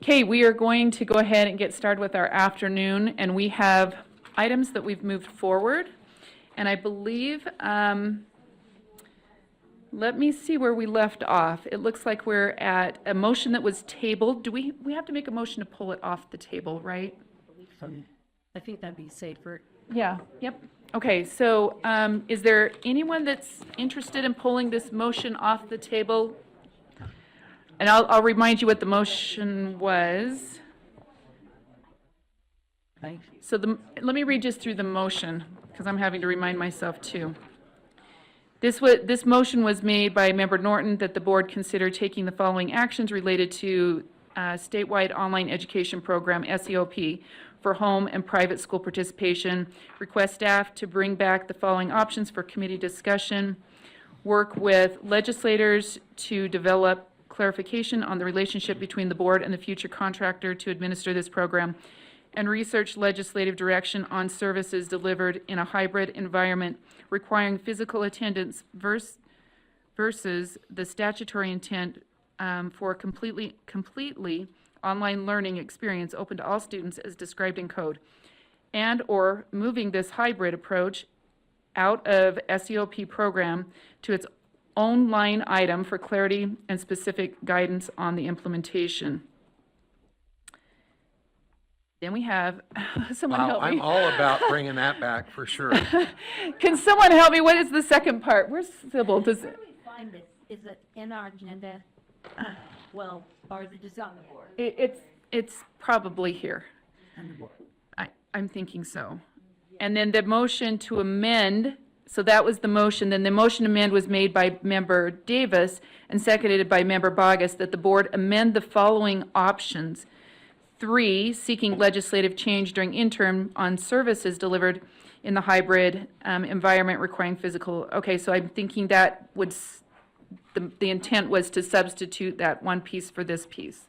Okay, we are going to go ahead and get started with our afternoon, and we have items that we've moved forward. And I believe, let me see where we left off. It looks like we're at a motion that was tabled. Do we have to make a motion to pull it off the table, right? I think that'd be safer. Yeah, yep. Okay, so is there anyone that's interested in pulling this motion off the table? And I'll remind you what the motion was. Thanks. So let me read just through the motion, because I'm having to remind myself too. This motion was made by Member Norton that the board consider taking the following actions related to statewide online education program, SEOP, for home and private school participation. Request staff to bring back the following options for committee discussion. Work with legislators to develop clarification on the relationship between the board and the future contractor to administer this program, and research legislative direction on services delivered in a hybrid environment requiring physical attendance versus the statutory intent for a completely online learning experience open to all students as described in code, and or moving this hybrid approach out of SEOP program to its own line item for clarity and specific guidance on the implementation. Then we have, someone help me. I'm all about bringing that back for sure. Can someone help me? What is the second part? Where's Sybil? Does Where do we find this? Is it in our agenda? Well, or is it just on the board? it's probably here. I'm thinking so. And then the motion to amend, so that was the motion. Then the motion to amend was made by Member Davis and seconded by Member Bogus, that the board amend the following options. 3, seeking legislative change during interim on services delivered in the hybrid environment requiring physical. Okay, so I'm thinking that would, the intent was to substitute that one piece for this piece.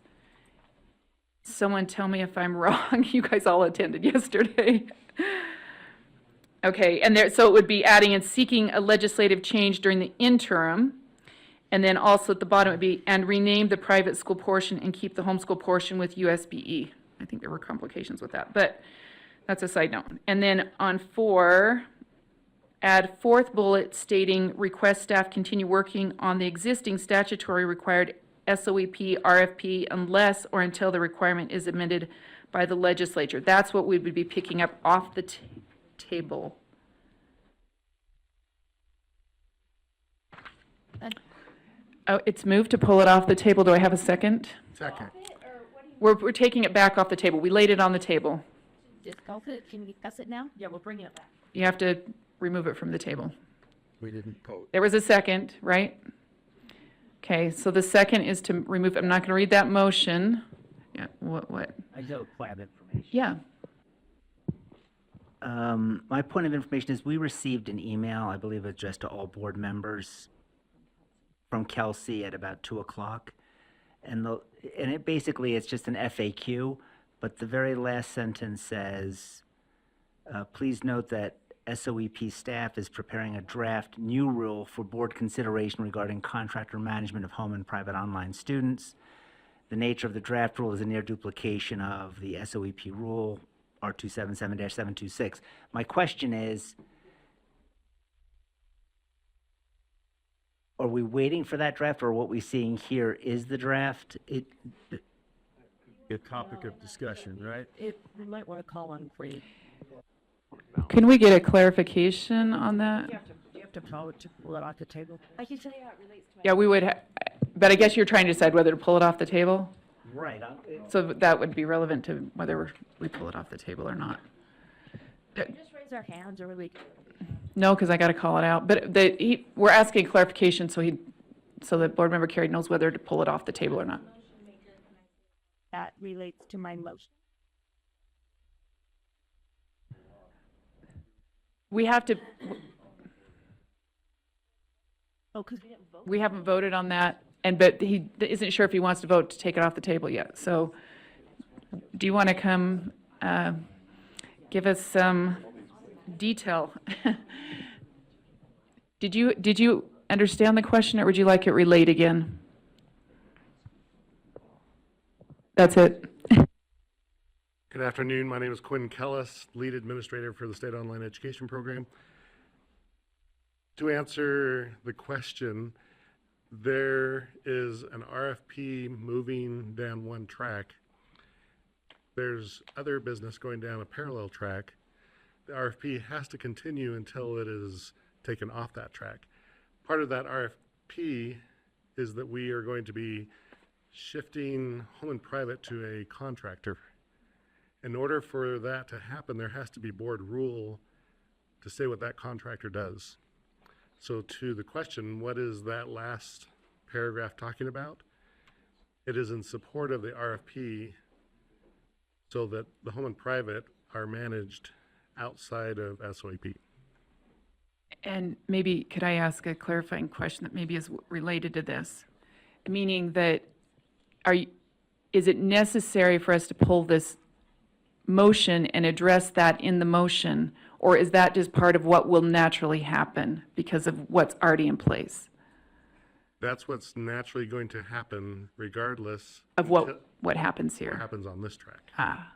Someone tell me if I'm wrong. You guys all attended yesterday. Okay, and there, so it would be adding and seeking a legislative change during the interim. And then also at the bottom it would be, and rename the private school portion and keep the homeschool portion with USBE. I think there were complications with that, but that's a side note. And then on 4, add 4th bullet stating, request staff continue working on the existing statutory required SOEP, RFP, unless or until the requirement is amended by the legislature. That's what we would be picking up off the table. Oh, it's moved to pull it off the table. Do I have a second? Second. We're taking it back off the table. We laid it on the table. Discuss it. Can we discuss it now? Yeah, we'll bring it back. You have to remove it from the table. We didn't vote. There was a second, right? Okay, so the second is to remove, I'm not going to read that motion. Yeah, what? I do have information. Yeah. My point of information is we received an email, I believe addressed to all board members, from Kelsey at about 2 o'clock. And it basically, it's just an FAQ, but the very last sentence says, please note that SOEP staff is preparing a draft new rule for board consideration regarding contractor management of home and private online students. The nature of the draft rule is a near duplication of the SOEP rule, R277-726. My question is, are we waiting for that draft, or what we're seeing here is the draft? A topic of discussion, right? We might want to call on Reed. Can we get a clarification on that? You have to vote to pull it off the table. I can tell you how it relates to Yeah, we would, but I guess you're trying to decide whether to pull it off the table? Right. So that would be relevant to whether we pull it off the table or not. Just raise our hands or we. No, because I got to call it out. But we're asking clarification so that board member Carey knows whether to pull it off the table or not. That relates to my motion. We have to, Oh, because we didn't vote. we haven't voted on that, but he isn't sure if he wants to vote to take it off the table yet. So do you want to come give us some detail? Did you understand the question, or would you like it relayed again? That's it. Good afternoon. My name is Quinn Kellis, Lead Administrator for the State Online Education Program. To answer the question, there is an RFP moving down one track. There's other business going down a parallel track. The RFP has to continue until it is taken off that track. Part of that RFP is that we are going to be shifting home and private to a contractor. In order for that to happen, there has to be board rule to say what that contractor does. So to the question, what is that last paragraph talking about? It is in support of the RFP so that the home and private are managed outside of SOAP. And maybe, could I ask a clarifying question that maybe is related to this? Meaning that, is it necessary for us to pull this motion and address that in the motion? Or is that just part of what will naturally happen because of what's already in place? That's what's naturally going to happen regardless Of what happens what here? happens on this track. Ah,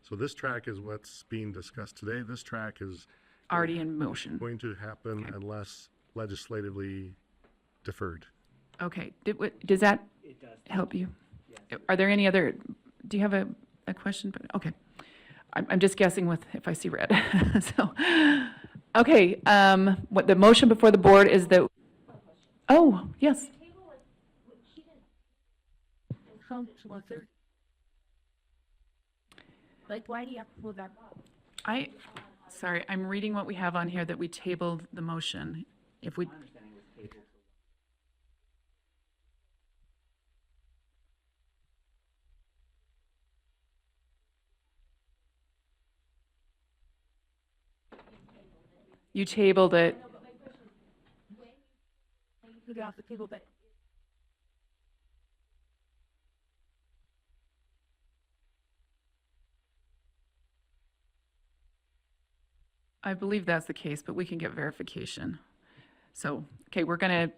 So this track is what's being discussed today. This track is already in motion. going to happen unless legislatively deferred. Okay, does that help you? Are there any other, do you have a question? Okay, I'm just guessing with, if I see red. So, okay, what the motion before the board is that, oh, yes. Like, why do you have to pull that? Sorry, I'm reading what we have on here, that we tabled the motion. If we, you tabled it. You get off the table, but I believe that's the case, but we can get verification. So, okay, we're gonna,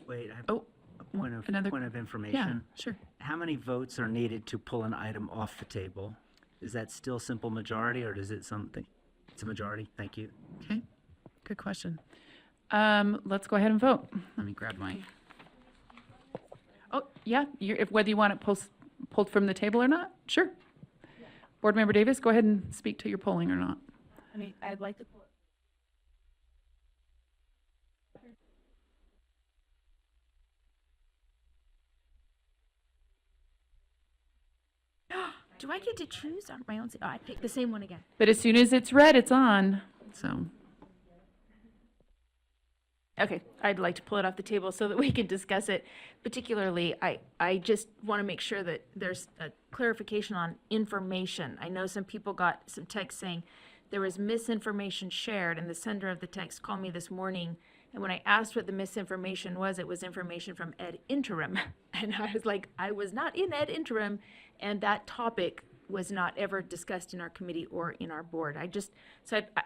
Wait, I have oh, a point of another- point of yeah, information. sure. How many votes are needed to pull an item off the table? Is that still simple majority, or is it something? It's a majority, thank you. Okay, good question. Let's go ahead and vote. Let me grab my, oh, yeah, whether you want it pulled from the table or not, sure. Board Member Davis, go ahead and speak to your polling or not. I mean, I'd like to. Do I get to choose on my own? Oh, I picked the same one again. But as soon as it's red, it's on, so. Okay, I'd like to pull it off the table so that we can discuss it. Particularly, I just want to make sure that there's a clarification on information. I know some people got some text saying there was misinformation shared, and the sender of the text called me this morning. And when I asked what the misinformation was, it was information from Ed Interim. And I was like, I was not in Ed Interim, and that topic was not ever discussed in our committee or in our board.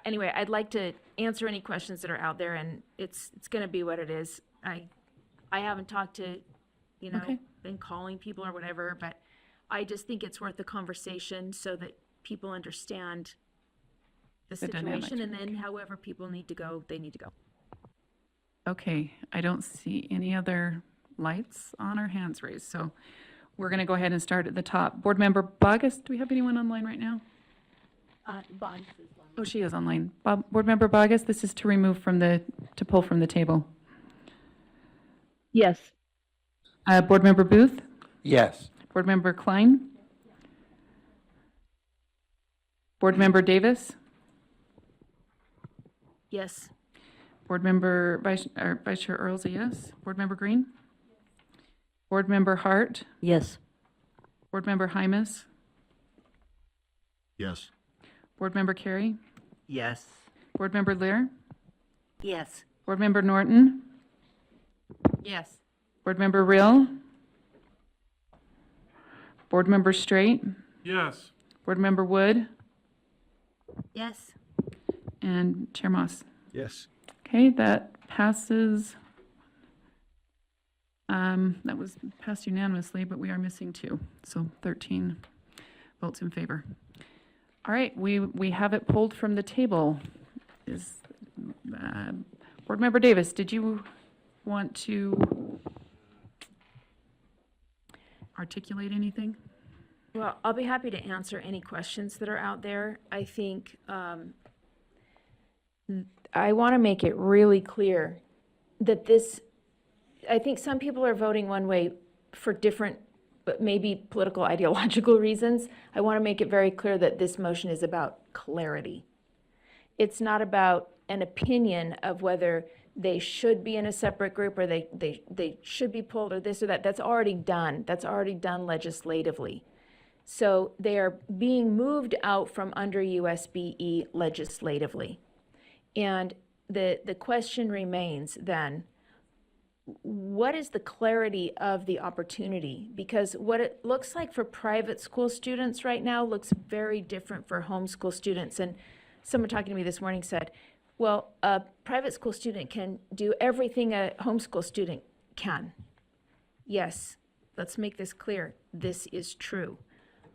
Anyway, I'd like to answer any questions that are out there, and it's going to be what it is. I haven't talked to, Okay. been calling people or whatever, but I just think it's worth the conversation so that people understand the The dynamic. situation, and then however people need to go, they need to go. Okay, I don't see any other lights on or hands raised, so we're going to go ahead and start at the top. Board Member Bogus, do we have anyone online right now? Bond. Oh, she is online. Board Member Bogus, this is to remove to pull from the table. Yes. Board Member Booth? Yes. Board Member Klein? Board Member Davis? Yes. Board Member Vice Chair Earl's a yes. Board Member Green? Board Member Hart? Yes. Board Member Hymas? Yes. Board Member Carey? Yes. Board Member Lear? Yes. Board Member Norton? Yes. Board Member Rill? Board Member Straight? Yes. Board Member Wood? Yes. And Chair Moss? Yes. Okay, that passes That was passed unanimously, but we are missing 2, so 13 votes in favor. All right, we have it pulled from the table. Is, Board Member Davis, did you want to articulate anything? Well, I'll be happy to answer any questions that are out there. I think I want to make it really clear that I think some people are voting one way for different, but maybe political ideological reasons. I want to make it very clear that this motion is about clarity. It's not about an opinion of whether they should be in a separate group or they should be pulled or this or that. That's already done. That's already done legislatively. So they are being moved out from under USBE legislatively. And the question remains then, what is the clarity of the opportunity? Because what it looks like for private school students right now looks very different for homeschool students. And someone talking to me this morning said, well, a private school student can do everything a homeschool student can. Yes, let's make this clear. This is true.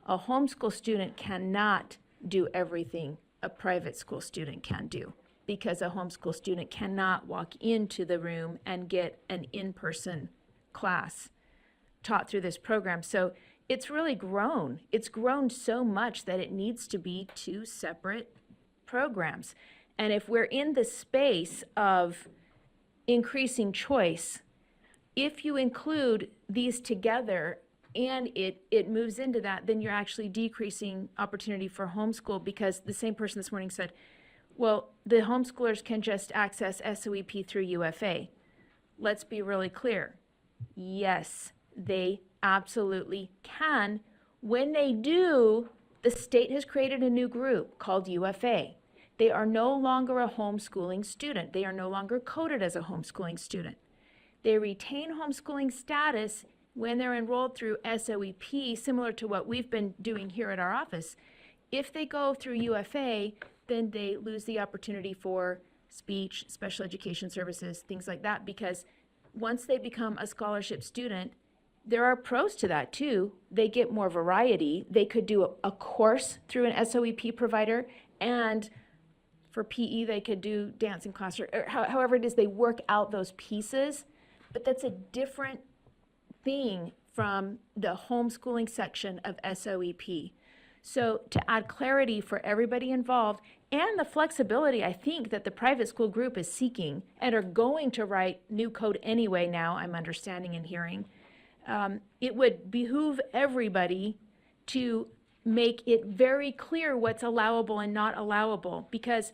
A homeschool student cannot do everything a private school student can do, because a homeschool student cannot walk into the room and get an in-person class taught through this program. So it's really grown. It's grown so much that it needs to be 2 separate programs. And if we're in the space of increasing choice, if you include these together and it moves into that, then you're actually decreasing opportunity for homeschool, because the same person this morning said, well, the homeschoolers can just access SOEP through UFA. Let's be really clear. Yes, they absolutely can. When they do, the state has created a new group called UFA. They are no longer a homeschooling student. They are no longer coded as a homeschooling student. They retain homeschooling status when they're enrolled through SOEP, similar to what we've been doing here at our office. If they go through UFA, then they lose the opportunity for speech, special education services, things like that, because once they become a scholarship student, there are pros to that too. They get more variety. They could do a course through an SOEP provider, and for PE, they could do dancing class, or however it is they work out those pieces. But that's a different thing from the homeschooling section of SOEP. So to add clarity for everybody involved and the flexibility, I think, that the private school group is seeking and are going to write new code anyway now, I'm understanding and hearing, it would behoove everybody to make it very clear what's allowable and not allowable, because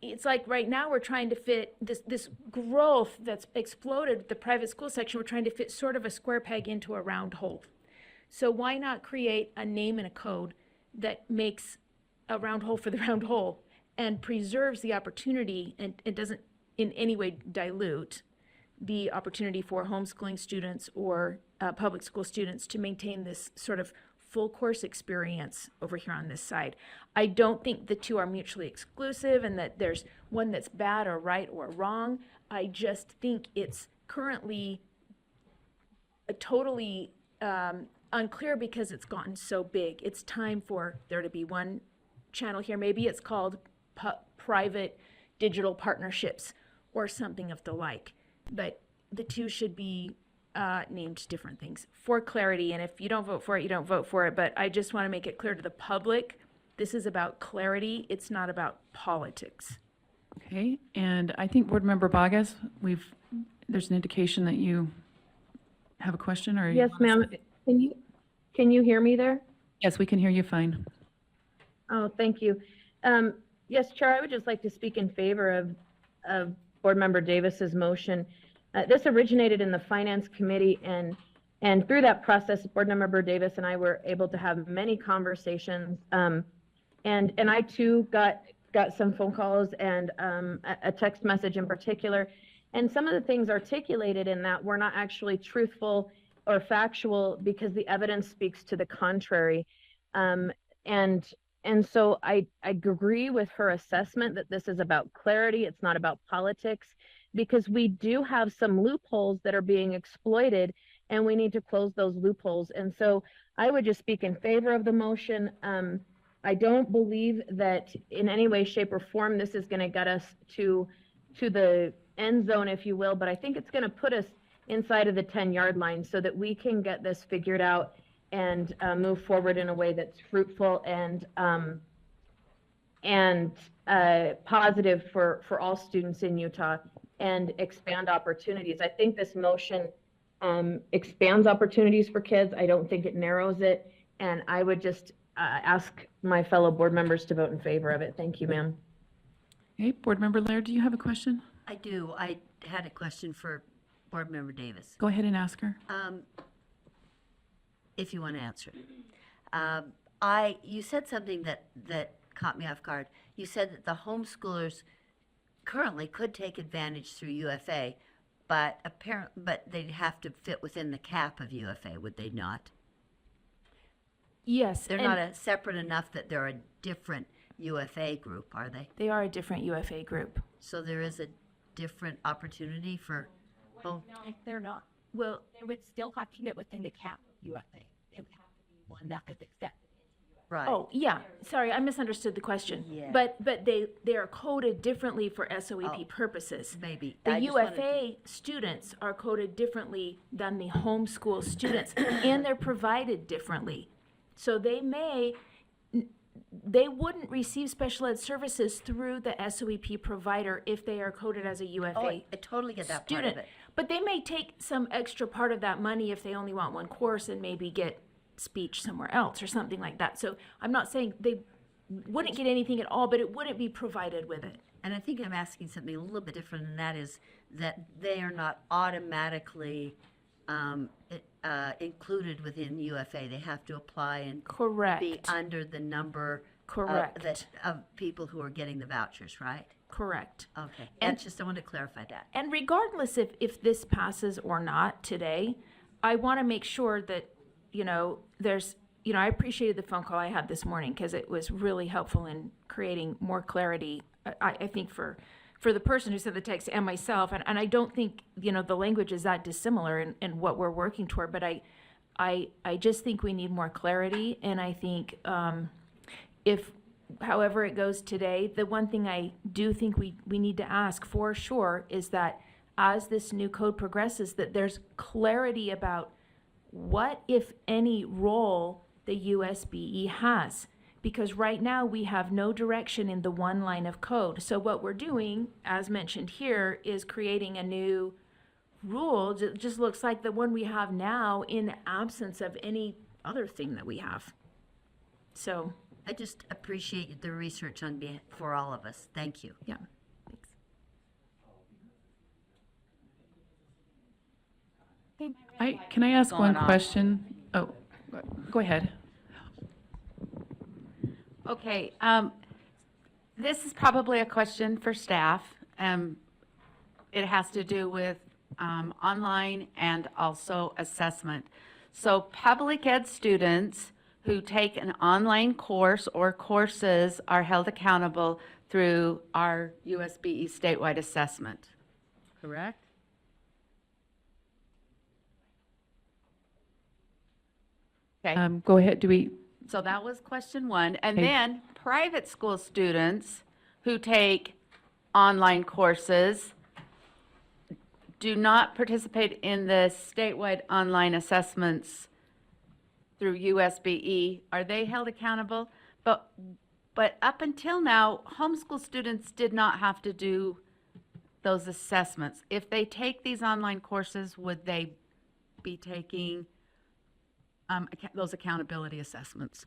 it's like right now we're trying to fit this growth that's exploded with the private school section. We're trying to fit sort of a square peg into a round hole. So why not create a name and a code that makes a round hole for the round hole and preserves the opportunity, and it doesn't in any way dilute the opportunity for homeschooling students or public school students to maintain this sort of full course experience over here on this side. I don't think the two are mutually exclusive and that there's one that's bad or right or wrong. I just think it's currently totally unclear because it's gotten so big. It's time for there to be one channel here. Maybe it's called private digital partnerships or something of the like, but the two should be named different things for clarity. And if you don't vote for it, you don't vote for it. But I just want to make it clear to the public, this is about clarity. It's not about politics. Okay, and I think Board Member Boggess, there's an indication that you have a question, or? Yes, ma'am. Can you hear me there? Yes, we can hear you fine. Oh, thank you. Yes, Chair, I would just like to speak in favor of Board Member Davis's motion. This originated in the Finance Committee, and through that process, Board Member Davis and I were able to have many conversations. And I too got some phone calls and a text message in particular. And some of the things articulated in that were not actually truthful or factual because the evidence speaks to the contrary. And so I agree with her assessment that this is about clarity. It's not about politics. because we do have some loopholes that are being exploited, and we need to close those loopholes. And so I would just speak in favor of the motion. I don't believe that in any way, shape, or form this is going to get us to the end zone, if you will, but I think it's going to put us inside of the 10-yard line so that we can get this figured out and move forward in a way that's fruitful and positive for all students in Utah and expand opportunities. I think this motion expands opportunities for kids. I don't think it narrows it. And I would just ask my fellow board members to vote in favor of it. Thank you, ma'am. Okay, Board Member Laird, do you have a question? I do. I had a question for Board Member Davis. Go ahead and ask her. If you want to answer it. You said something that caught me off guard. You said that the homeschoolers currently could take advantage through UFA, but they'd have to fit within the cap of UFA, would they not? Yes. They're and not separate enough that they're a different UFA group, are they? They are a different UFA group. So there is a different opportunity for, oh, They're not. Well, They would still have to fit within the cap of UFA. It would have to be one that is accepted. right. oh, yeah, sorry, I misunderstood the question. Yeah. But they are coded differently for SOEP Oh, purposes. Maybe. The I just wanted to- UFA students are coded differently than the homeschool students, and they're provided differently. So they wouldn't receive special ed services through the SOEP provider if they are coded as a UFA Oh, I totally get that part of student. it. But they may take some extra part of that money if they only want one course and maybe get speech somewhere else or something like that. So I'm not saying they wouldn't get anything at all, but it wouldn't be provided with it. And I think I'm asking something a little bit different, and that is that they are not automatically included within UFA. They have to apply and Correct. be under the number Correct. of people who are getting the vouchers, right? Correct. Okay. And- That's just, I wanted to clarify that. And regardless if this passes or not today, I want to make sure that, I appreciated the phone call I had this morning because it was really helpful in creating more clarity, I think, for the person who sent the text and myself. And I don't think, the language is that dissimilar in what we're working toward, but I just think we need more clarity. And I think however it goes today, the one thing I do think we need to ask for sure is that as this new code progresses, that there's clarity about what, if any, role the USBE has. Because right now we have no direction in the one line of code. So what we're doing, as mentioned here, is creating a new rule. It just looks like the one we have now in the absence of any other thing that we have. So, I just appreciate the research for all of us. Thank you. yeah. Thanks. Can I ask one question? Oh, go ahead. Okay, this is probably a question for staff. It has to do with online and also assessment. So public ed students who take an online course or courses are held accountable through our USBE statewide assessment, correct? Okay. Go ahead, So that was question one. And Okay. then private school students who take online courses do not participate in the statewide online assessments through USBE. Are they held accountable? But up until now, homeschool students did not have to do those assessments. If they take these online courses, would they be taking those accountability assessments?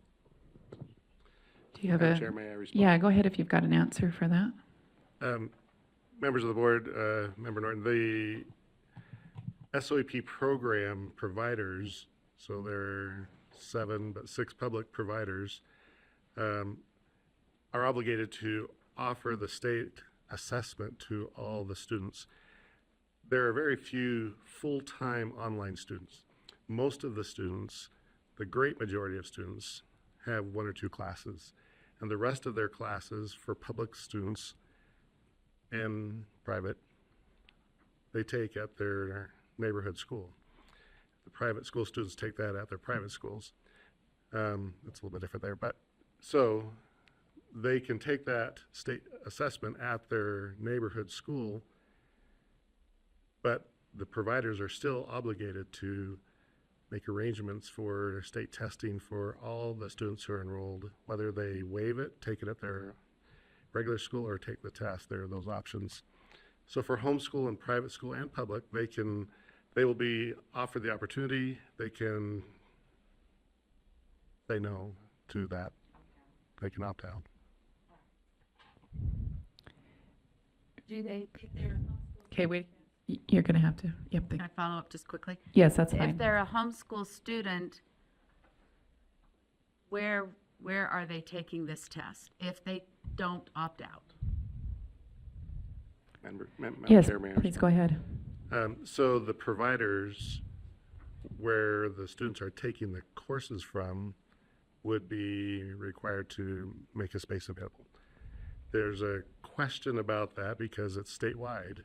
do you have Madam a? Chair, may I respond? Yeah, go ahead if you've got an answer for that. Members of the board, Member Norton, the SOEP program providers, so there are 7, but 6 public providers, are obligated to offer the state assessment to all the students. There are very few full-time online students. Most of the students, the great majority of students, have 1 or 2 classes. And the rest of their classes for public students and private they take at their neighborhood school. The private school students take that at their private schools. It's a little bit different there, but so they can take that state assessment at their neighborhood school, but the providers are still obligated to make arrangements for state testing for all the students who are enrolled, whether they waive it, take it at their regular school, or take the test. There are those options. So for homeschool and private school and public, they will be offered the opportunity. They can say no to that. They can opt out. Do they pick their? Okay, wait, you're going to have to, yep, Can I follow up just quickly? yes, that's If fine. they're a homeschool student, where are they taking this test if they don't opt out? Madam Yes, Chair, Mayor. please go ahead. So the providers where the students are taking the courses from would be required to make a space available. There's a question about that because it's statewide,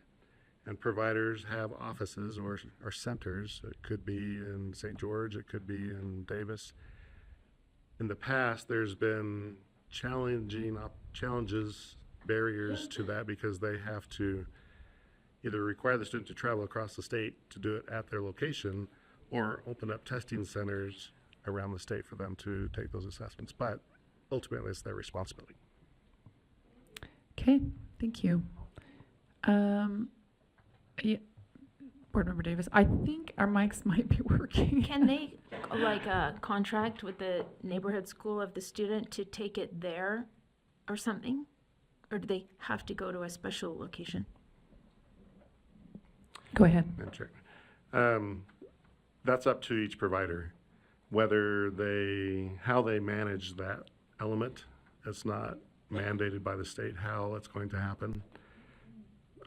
and providers have offices or centers. It could be in St. George, it could be in Davis. In the past, there's been challenges, barriers to that because they have to either require the student to travel across the state to do it at their location or open up testing centers around the state for them to take those assessments. But ultimately, it's their responsibility. Okay, thank you. Yeah, Board Member Davis, I think our mics might be working. Can they, like, contract with the neighborhood school of the student to take it there or something? Or do they have to go to a special location? Go ahead. Madam Chair. That's up to each provider, how they manage that element. It's not mandated by the state how it's going to happen.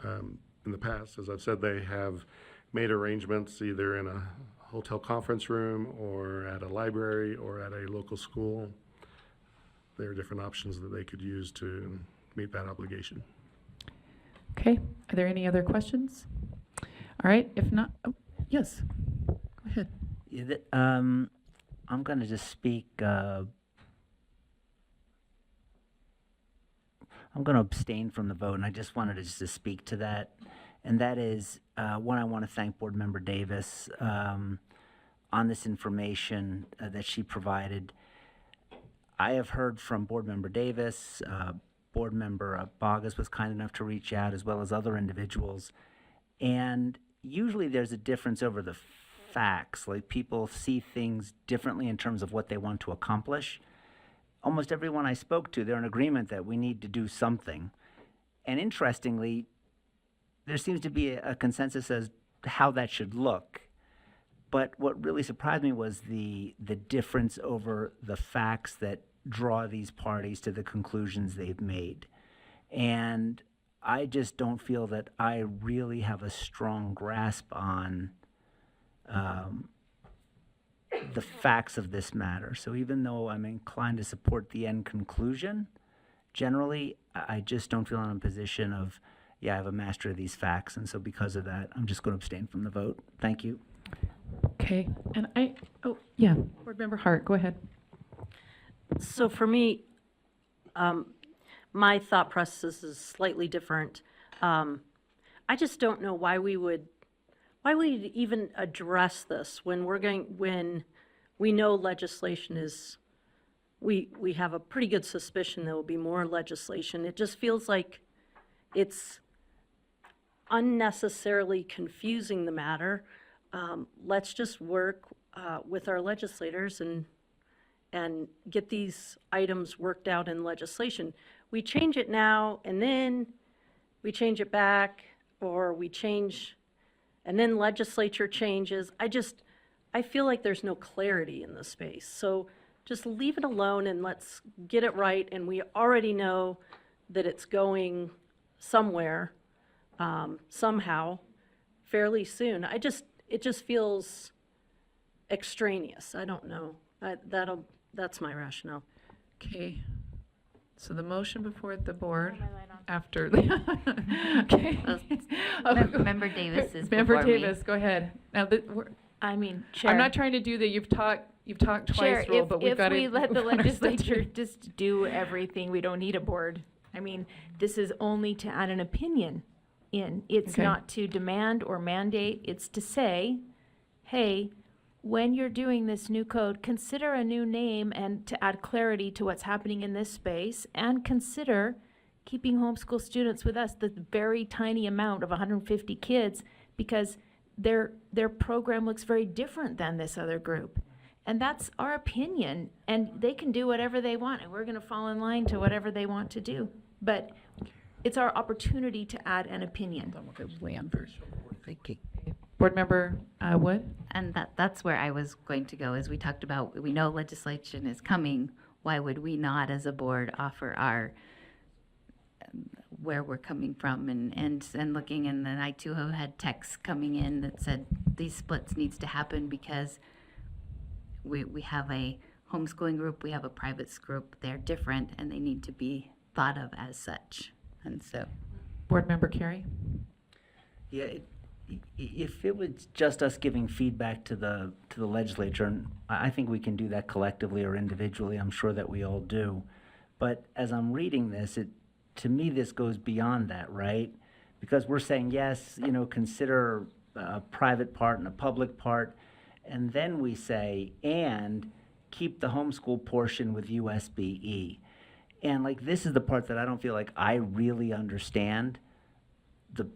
In the past, as I've said, they have made arrangements either in a hotel conference room or at a library or at a local school. There are different options that they could use to meet that obligation. Okay, are there any other questions? All right, if not, oh, yes, go ahead. Yeah, I'm going to just speak. I'm going to abstain from the vote, and I just wanted to speak to that. And that is, one, I want to thank Board Member Davis on this information that she provided. I have heard from Board Member Davis, Board Member Bogus was kind enough to reach out, as well as other individuals. And usually there's a difference over the facts. Like, people see things differently in terms of what they want to accomplish. Almost everyone I spoke to, they're in agreement that we need to do something. And interestingly, there seems to be a consensus as to how that should look. But what really surprised me was the difference over the facts that draw these parties to the conclusions they've made. And I just don't feel that I really have a strong grasp on the facts of this matter. So even though I'm inclined to support the end conclusion, generally, I just don't feel in a position of, yeah, I have a mastery of these facts. And so because of that, I'm just going to abstain from the vote. Thank you. Okay, and yeah, Board Member Hart, go ahead. So for me, my thought process is slightly different. I just don't know why we'd even address this when when we know legislation is, we have a pretty good suspicion there will be more legislation. It just feels like it's unnecessarily confusing the matter. Let's just work with our legislators and get these items worked out in legislation. We change it now, and then we change it back, or we change, and then legislature changes. I feel like there's no clarity in the space. So just leave it alone and let's get it right. And we already know that it's going somewhere, somehow, fairly soon. It just feels extraneous. I don't know. That's my rationale. Okay. So the motion before the board after, okay. Member Davis is Member before me. Davis, go ahead. Now, I mean, Chair. I'm not trying to do the you've talked Chair, twice rule, but we've got to. if we let the legislature just do everything, we don't need a board. I mean, this is only to add an opinion in. It's Okay. not to demand or mandate. It's to say, hey, when you're doing this new code, consider a new name and to add clarity to what's happening in this space, and consider keeping homeschool students with us, the very tiny amount of 150 kids, because their program looks very different than this other group. And that's our opinion, and they can do whatever they want, and we're gonna fall in line to whatever they want to do. But it's our opportunity to add an opinion. Board Member Wood? And that's where I was going to go, as we talked about, we know legislation is coming. Why would we not, as a board, offer our, where we're coming from and looking, and then I too have had texts coming in that said these splits needs to happen because we have a homeschooling group, we have a private group, they're different and they need to be thought of as such. And so, Board Member Carey? Yeah, if it was just us giving feedback to the legislature, and I think we can do that collectively or individually, I'm sure that we all do. But as I'm reading this, to me, this goes beyond that, right? Because we're saying, yes, consider a private part and a public part, and then we say, and keep the homeschool portion with USBE. And this is the part that I don't feel like I really understand, the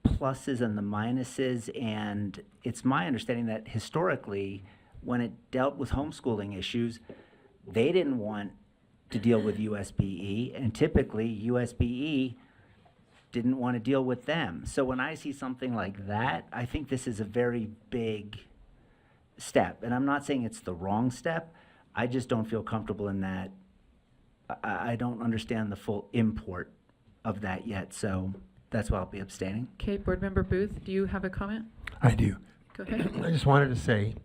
pluses and the minuses, and it's my understanding that historically, when it dealt with homeschooling issues, they didn't want to deal with USBE, and typically USBE didn't want to deal with them. So when I see something like that, I think this is a very big step. And I'm not saying it's the wrong step, I just don't feel comfortable in that. I don't understand the full import of that yet, so that's why I'll be abstaining. Okay, Board Member Booth, do you have a comment? I do. Go ahead. I just wanted to say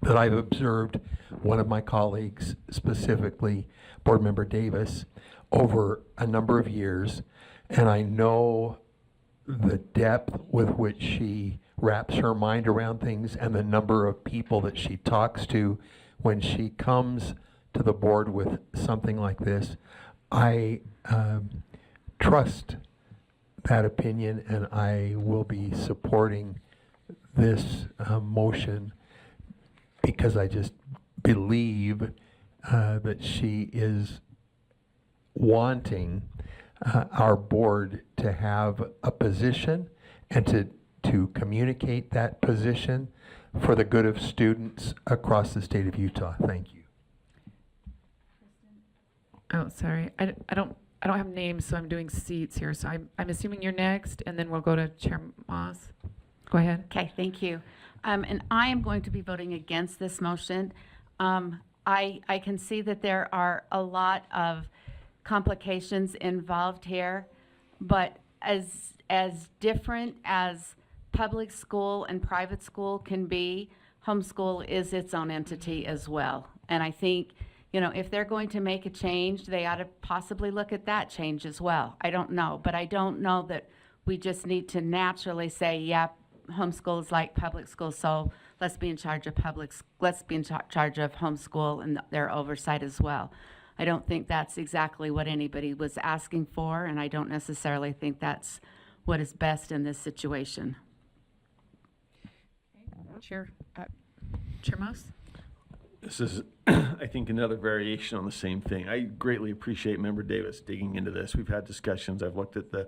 that I've observed one of my colleagues, specifically Board Member Davis, over a number of years, and I know the depth with which she wraps her mind around things and the number of people that she talks to when she comes to the board with something like this. I trust that opinion, and I will be supporting this motion because I just believe that she is wanting our board to have a position and to communicate that position for the good of students across the state of Utah. Thank you. Oh, sorry. I don't have names, so I'm doing seats here. So I'm assuming you're next, and then we'll go to Chair Moss. Go ahead. Okay, thank you. And I am going to be voting against this motion. I can see that there are a lot of complications involved here, but as different as public school and private school can be, homeschool is its own entity as well. And I think, if they're going to make a change, they ought to possibly look at that change as well. I don't know, but I don't know that we just need to naturally say, yeah, homeschool is like public school, so let's be in charge of let's be in charge of homeschool and their oversight as well. I don't think that's exactly what anybody was asking for, and I don't necessarily think that's what is best in this situation. Chair Moss? This is, I think, another variation on the same thing. I greatly appreciate Member Davis digging into this. We've had discussions. I've looked at the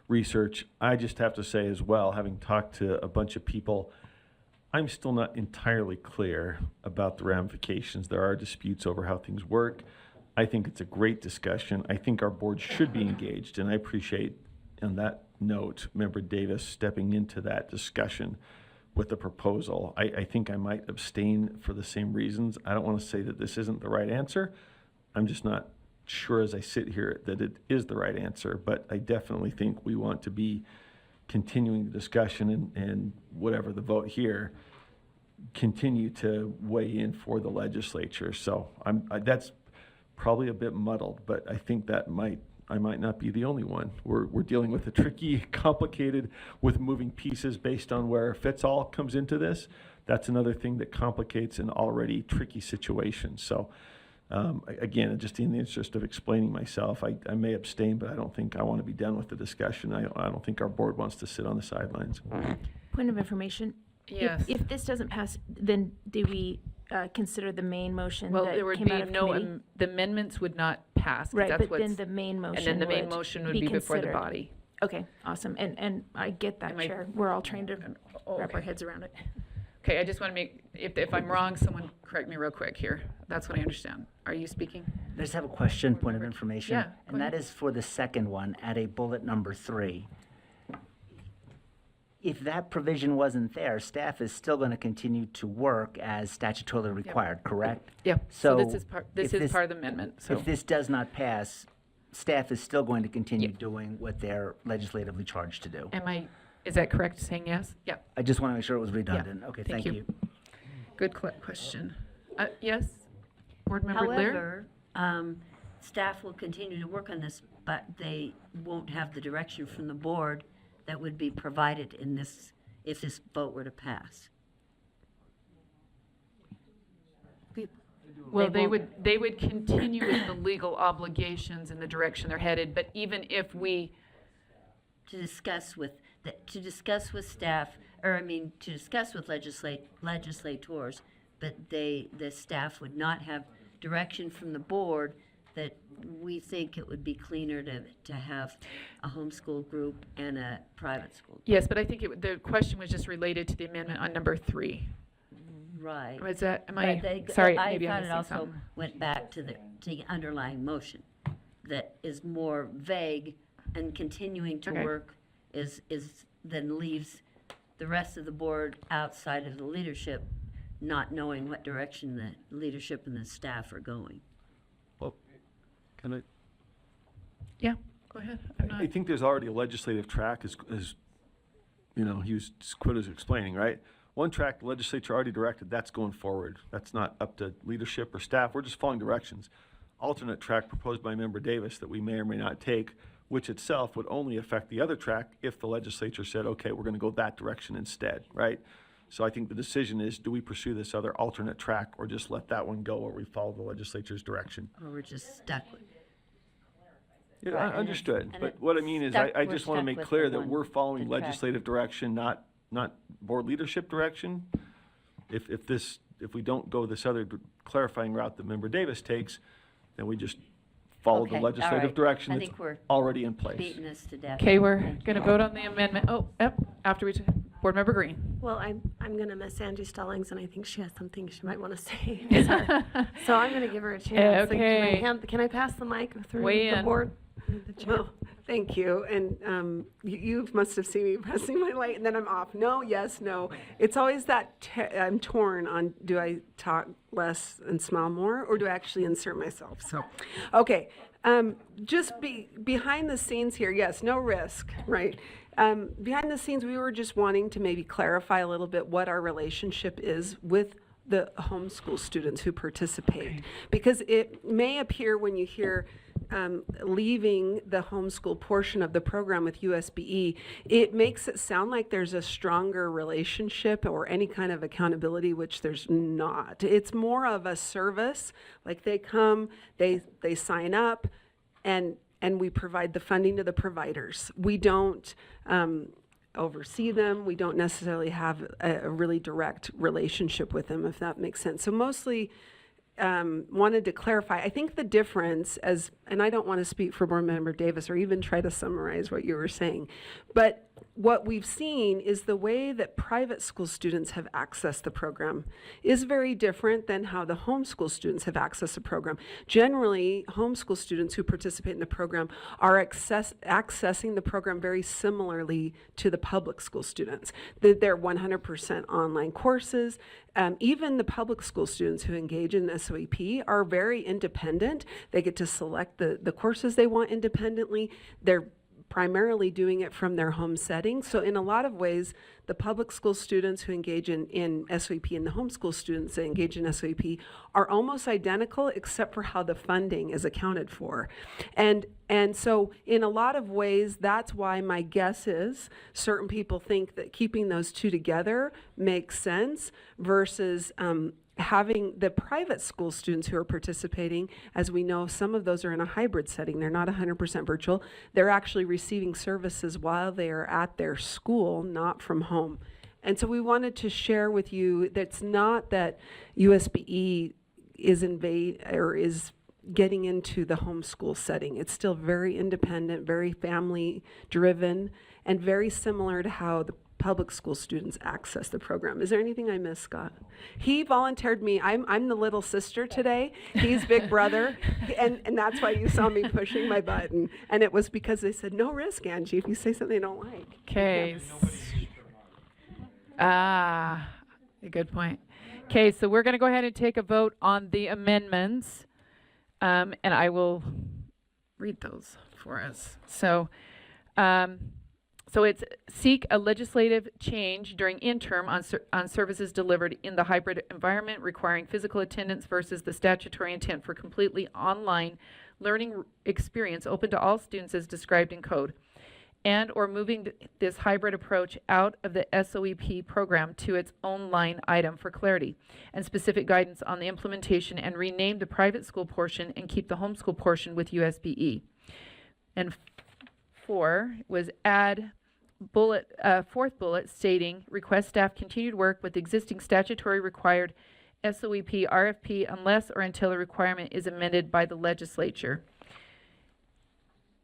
research. I just have to say as well, having talked to a bunch of people, I'm still not entirely clear about the ramifications. There are disputes over how things work. I think it's a great discussion. I think our board should be engaged, and I appreciate, on that note, Member Davis stepping into that discussion with the proposal. I think I might abstain for the same reasons. I don't want to say that this isn't the right answer. I'm just not sure as I sit here that it is the right answer, but I definitely think we want to be continuing the discussion and whatever the vote here, continue to weigh in for the legislature. So that's probably a bit muddled, but I think I might not be the only one. We're dealing with a tricky, complicated, with moving pieces based on where Fitz all comes into this. That's another thing that complicates an already tricky situation. So, again, just in the interest of explaining myself, I may abstain, but I don't think I want to be done with the discussion. I don't think our board wants to sit on the sidelines. Point of information. Yes. If this doesn't pass, then do we consider the main motion Well, that there would came be out of no, committee? the amendments would not pass. 'cause Right, that's but then what's- the main motion And then the main would motion would be before the considered. body. Okay, awesome. And I get that, Am I- Chair. We're all trying to wrap our okay. heads around it. Okay, I just want to make, if I'm wrong, someone correct me real quick here. That's what I understand. Are you speaking? I just have a question, point of information. Yeah, go And that ahead. is for the second one, at a bullet number 3. If that provision wasn't there, staff is still going to continue to work as statutorily required, correct? Yeah, so this So is part, if this is part of the amendment, so. If this does not pass, staff is still going to continue doing what they're legislatively charged to do. Is that correct, saying yes? Yeah, I just want to make sure it was redundant. Okay, thank thank you. you. good question. Yes? Board Member Lear? However, staff will continue to work on this, but they won't have the direction from the board that would be provided in this, if this vote were to pass. Well, they they would continue with the legal obligations and the direction they're headed, but even if we, To discuss with, to discuss with staff, or I mean, to discuss with legislators, but the staff would not have direction from the board that we think it would be cleaner to have a homeschool group and a private school. yes, but I think the question was just related to the amendment on number 3. Right. Was that, am But I, they- sorry, I maybe thought I'm it missing also something. went back to the underlying motion that is more vague, and continuing to Okay. work is then leaves the rest of the board outside of the leadership, not knowing what direction the leadership and the staff are going. Well, can I? Yeah, go ahead. I'm not. I think there's already a legislative track, as you know, he was, Quid was explaining, right? One track, the legislature already directed, that's going forward. That's not up to leadership or staff, we're just following directions. Alternate track proposed by Member Davis that we may or may not take, which itself would only affect the other track if the legislature said, okay, we're gonna go that direction instead, right? So I think the decision is, do we pursue this other alternate track, or just let that one go, or we follow the legislature's direction? Or we're just stuck with. Yeah, Right, I and understood, it's- and but it's what I mean is, stuck- I we're just wanna stuck make with clear the that one- we're following the track. legislative direction, not board leadership direction. If we don't go this other clarifying route that Member Davis takes, then we just follow Okay, the all legislative right. direction I that's think we're already in place. beating this to death. Okay, we're going to vote on the amendment. Oh, yep, after we, Board Member Green. Well, I'm going to miss Angie Stallings, and I think she has something she might want to say. So I'm going to give her a chance. Like, Okay. Can I pass the mic through Weigh the in. board? Well, thank you. And you must have seen me pressing my light, and then I'm off. No, yes, no. It's always that I'm torn on, do I talk less and smile more, or do I actually insert myself? So, okay. Just behind the scenes here, yes, no risk, right? Behind the scenes, we were just wanting to maybe clarify a little bit what our relationship is with the homeschool students who participate. Because it may appear when you hear leaving the homeschool portion of the program with USBE, it makes it sound like there's a stronger relationship or any kind of accountability, which there's not. It's more of a service, like they come, they sign up, and we provide the funding to the providers. We don't oversee them. We don't necessarily have a really direct relationship with them, if that makes sense. So mostly wanted to clarify. I think the difference, and I don't want to speak for Board Member Davis or even try to summarize what you were saying, but what we've seen is the way that private school students have accessed the program is very different than how the homeschool students have accessed the program. Generally, homeschool students who participate in the program are accessing the program very similarly to the public school students. They're 100% online courses. Even the public school students who engage in SOEP are very independent. They get to select the courses they want independently. They're primarily doing it from their home setting. So in a lot of ways, the public school students who engage in SOEP and the homeschool students that engage in SOEP are almost identical except for how the funding is accounted for. And so in a lot of ways, that's why my guess is certain people think that keeping those two together makes sense versus having the private school students who are participating. As we know, some of those are in a hybrid setting. They're not 100% virtual. They're actually receiving services while they are at their school, not from home. And so we wanted to share with you that's not that USBE is getting into the homeschool setting. It's still very independent, very family driven, and very similar to how the public school students access the program. Is there anything I missed, Scott? He volunteered me. I'm the little sister today. He's big brother. And that's why you saw me pushing my button. And it was because they said, no risk, Angie, if you say something they don't like. Okay. A good point. Okay, so we're going to go ahead and take a vote on the amendments. And I will read those for us. So it's seek a legislative change during interim on services delivered in the hybrid environment requiring physical attendance versus the statutory intent for completely online learning experience open to all students as described in code, and or moving this hybrid approach out of the SOEP program to its own line item for clarity and specific guidance on the implementation, and rename the private school portion and keep the homeschool portion with USBE. And 4 was add fourth bullet stating request staff continue to work with existing statutory required SOEP RFP unless or until a requirement is amended by the legislature.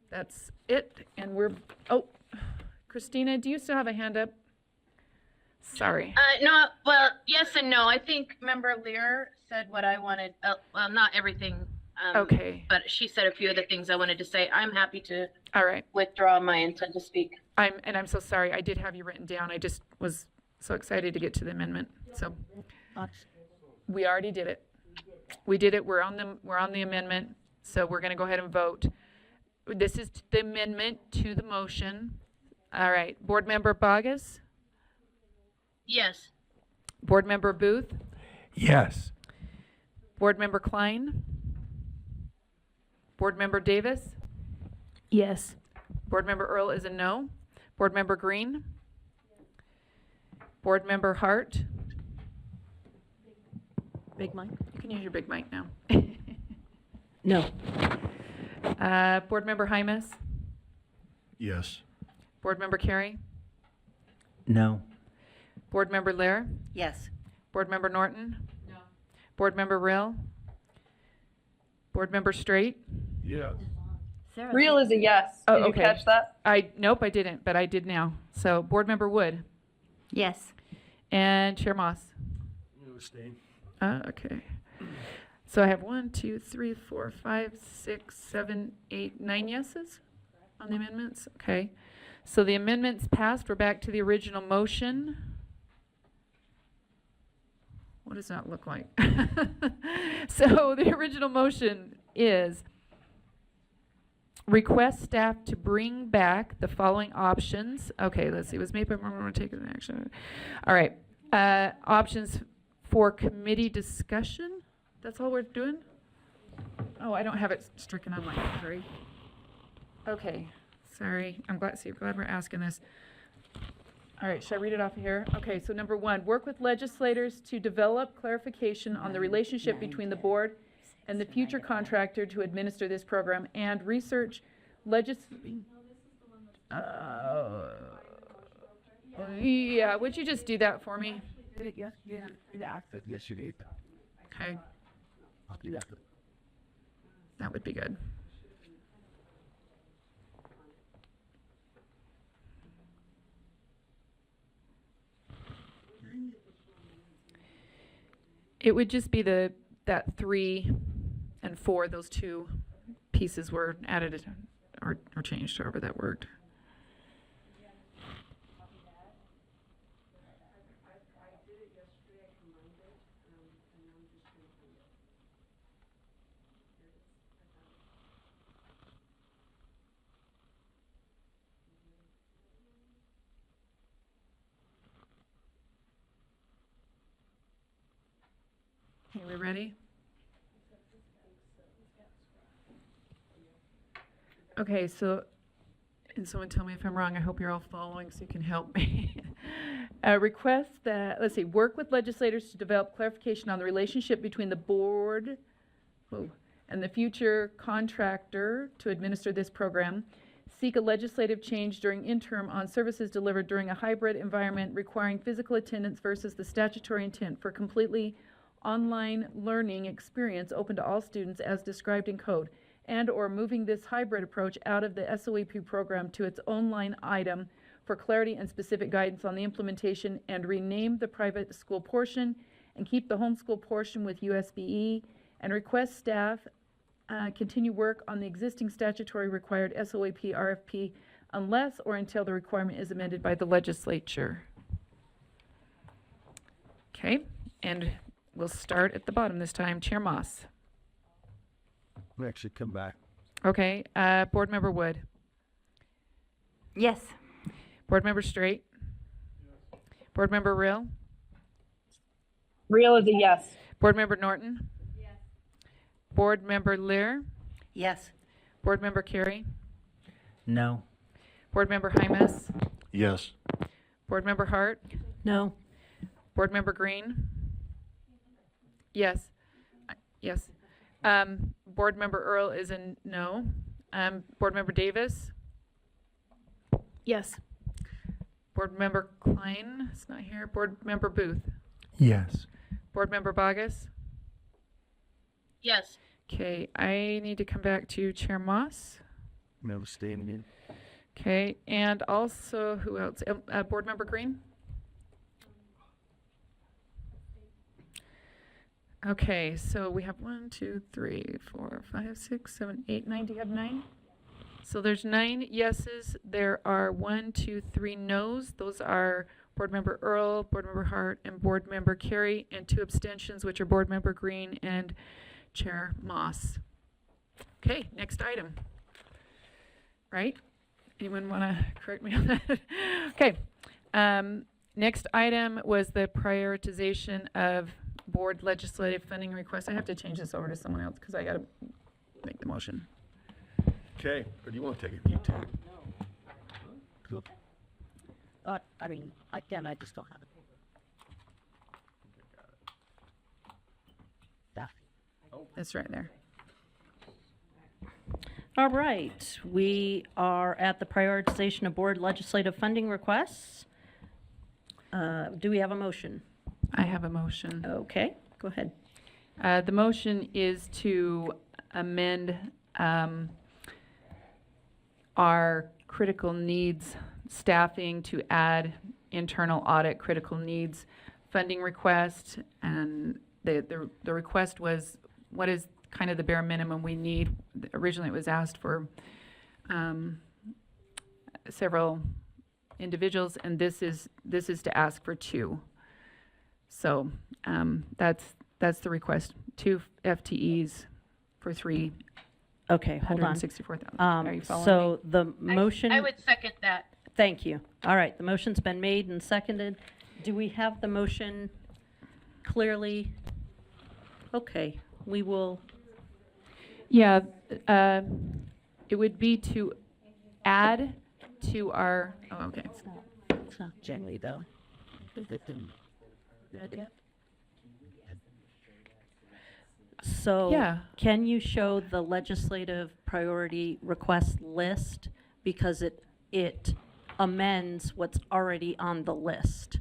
That's it. And Christina, do you still have a hand up? Sorry. No, well, yes and no. I think Member Lear said what I wanted. Well, not everything. Okay. But she said a few of the things I wanted to say. I'm happy to All right. withdraw my intent to speak. I'm so sorry. I did have you written down. I just was so excited to get to the amendment. So we already did it. We did it. We're on the amendment. So we're going to go ahead and vote. This is the amendment to the motion. All right. Board Member Bogus? Yes. Board Member Booth? Yes. Board Member Klein? Board Member Davis? Yes. Board Member Earl is a no. Board Member Green? Board Member Hart? Big Mike? You can use your big mic now. No. Board Member Hymas? Yes. Board Member Carey? No. Board Member Lair? Yes. Board Member Norton? No. Board Member Rill? Board Member Straight? Yeah. Sarah, Real is a yes. Oh, Did you okay. catch that? Nope, I didn't, but I did now. So Board Member Wood yes. and Chair Moss. Abstain. Okay. So I have 1, 2, 3, 4, 5, 6, 7, 8, 9 yeses on the amendments. Okay. So the amendments passed. We're back to the original motion. What does that look like? So the original motion is request staff to bring back the following options. Okay, let's see. It was made by taking action. All right. Options for committee discussion. That's all we're doing? Oh, I don't have it stricken on my, sorry. Okay, sorry. I'm glad we're asking this. All right, should I read it off of here? Okay, so number 1, work with legislators to develop clarification on the relationship between the board and the future contractor to administer this program, and research yeah, would you just do that for me? Yes, you did. Okay. That would be good. It would just be that 3 and 4, those 2 pieces were added or changed, however that worked. Okay, we ready? Okay, so, and someone tell me if I'm wrong, I hope you're all following so you can help me. Request that, let's see, work with legislators to develop clarification on the relationship between the board and the future contractor to administer this program. Seek a legislative change during interim on services delivered during a hybrid environment requiring physical attendance versus the statutory intent for completely online learning experience open to all students as described in code, and/or moving this hybrid approach out of the SOAP program to its own line item for clarity and specific guidance on the implementation, and rename the private school portion and keep the homeschool portion with USBE, and request staff continue work on the existing statutory required SOAP RFP unless or until the requirement is amended by the legislature. Okay, and we'll start at the bottom this time. Chair Moss. We actually come back. Okay, Board Member Wood. Yes. Board Member Straight. Board Member Rill. Real is a yes. Board Member Norton. Board Member Lear. Yes. Board Member Carey. No. Board Member Hymas. Yes. Board Member Hart. No. Board Member Green. Yes. Yes. Board Member Earl is a no. Board Member Davis. Yes. Board Member Klein is not here. Board Member Booth. Yes. Board Member Bogus. Yes. Okay, I need to come back to Chair Moss. I'm abstaining again. Okay, and also, who else? Board Member Green? Okay, so we have 1, 2, 3, 4, 5, 6, 7, 8, 9. Do you have 9? So there's 9 yeses. There are 1, 2, 3 noes. Those are Board Member Earl, Board Member Hart, and Board Member Carey, and 2 abstentions, which are Board Member Green and Chair Moss. Okay, next item. Right? Anyone want to correct me on that? Okay. Next item was the prioritization of board legislative funding requests. I have to change this over to someone else because I got to make the motion. Okay, or do you want to take it? You take it. I mean, again, I just don't have it. Stuff. That's right there. All right, we are at the prioritization of board legislative funding requests. Do we have a motion? I have a motion. Okay, go ahead. The motion is to amend our critical needs staffing to add internal audit critical needs funding request. And the request was, what is kind of the bare minimum we need? Originally, it was asked for several individuals, and this is to ask for 2. So that's the request, 2 FTEs for Okay, hold on. $364,000. Are you following me? So the motion. I would second that. Thank you. All right, the motion's been made and seconded. Do we have the motion clearly? Okay, we will, Yeah, it would be to add to our, oh, okay. It's not generally though. so. Yeah. Can you show the legislative priority request list? Because it amends what's already on the list.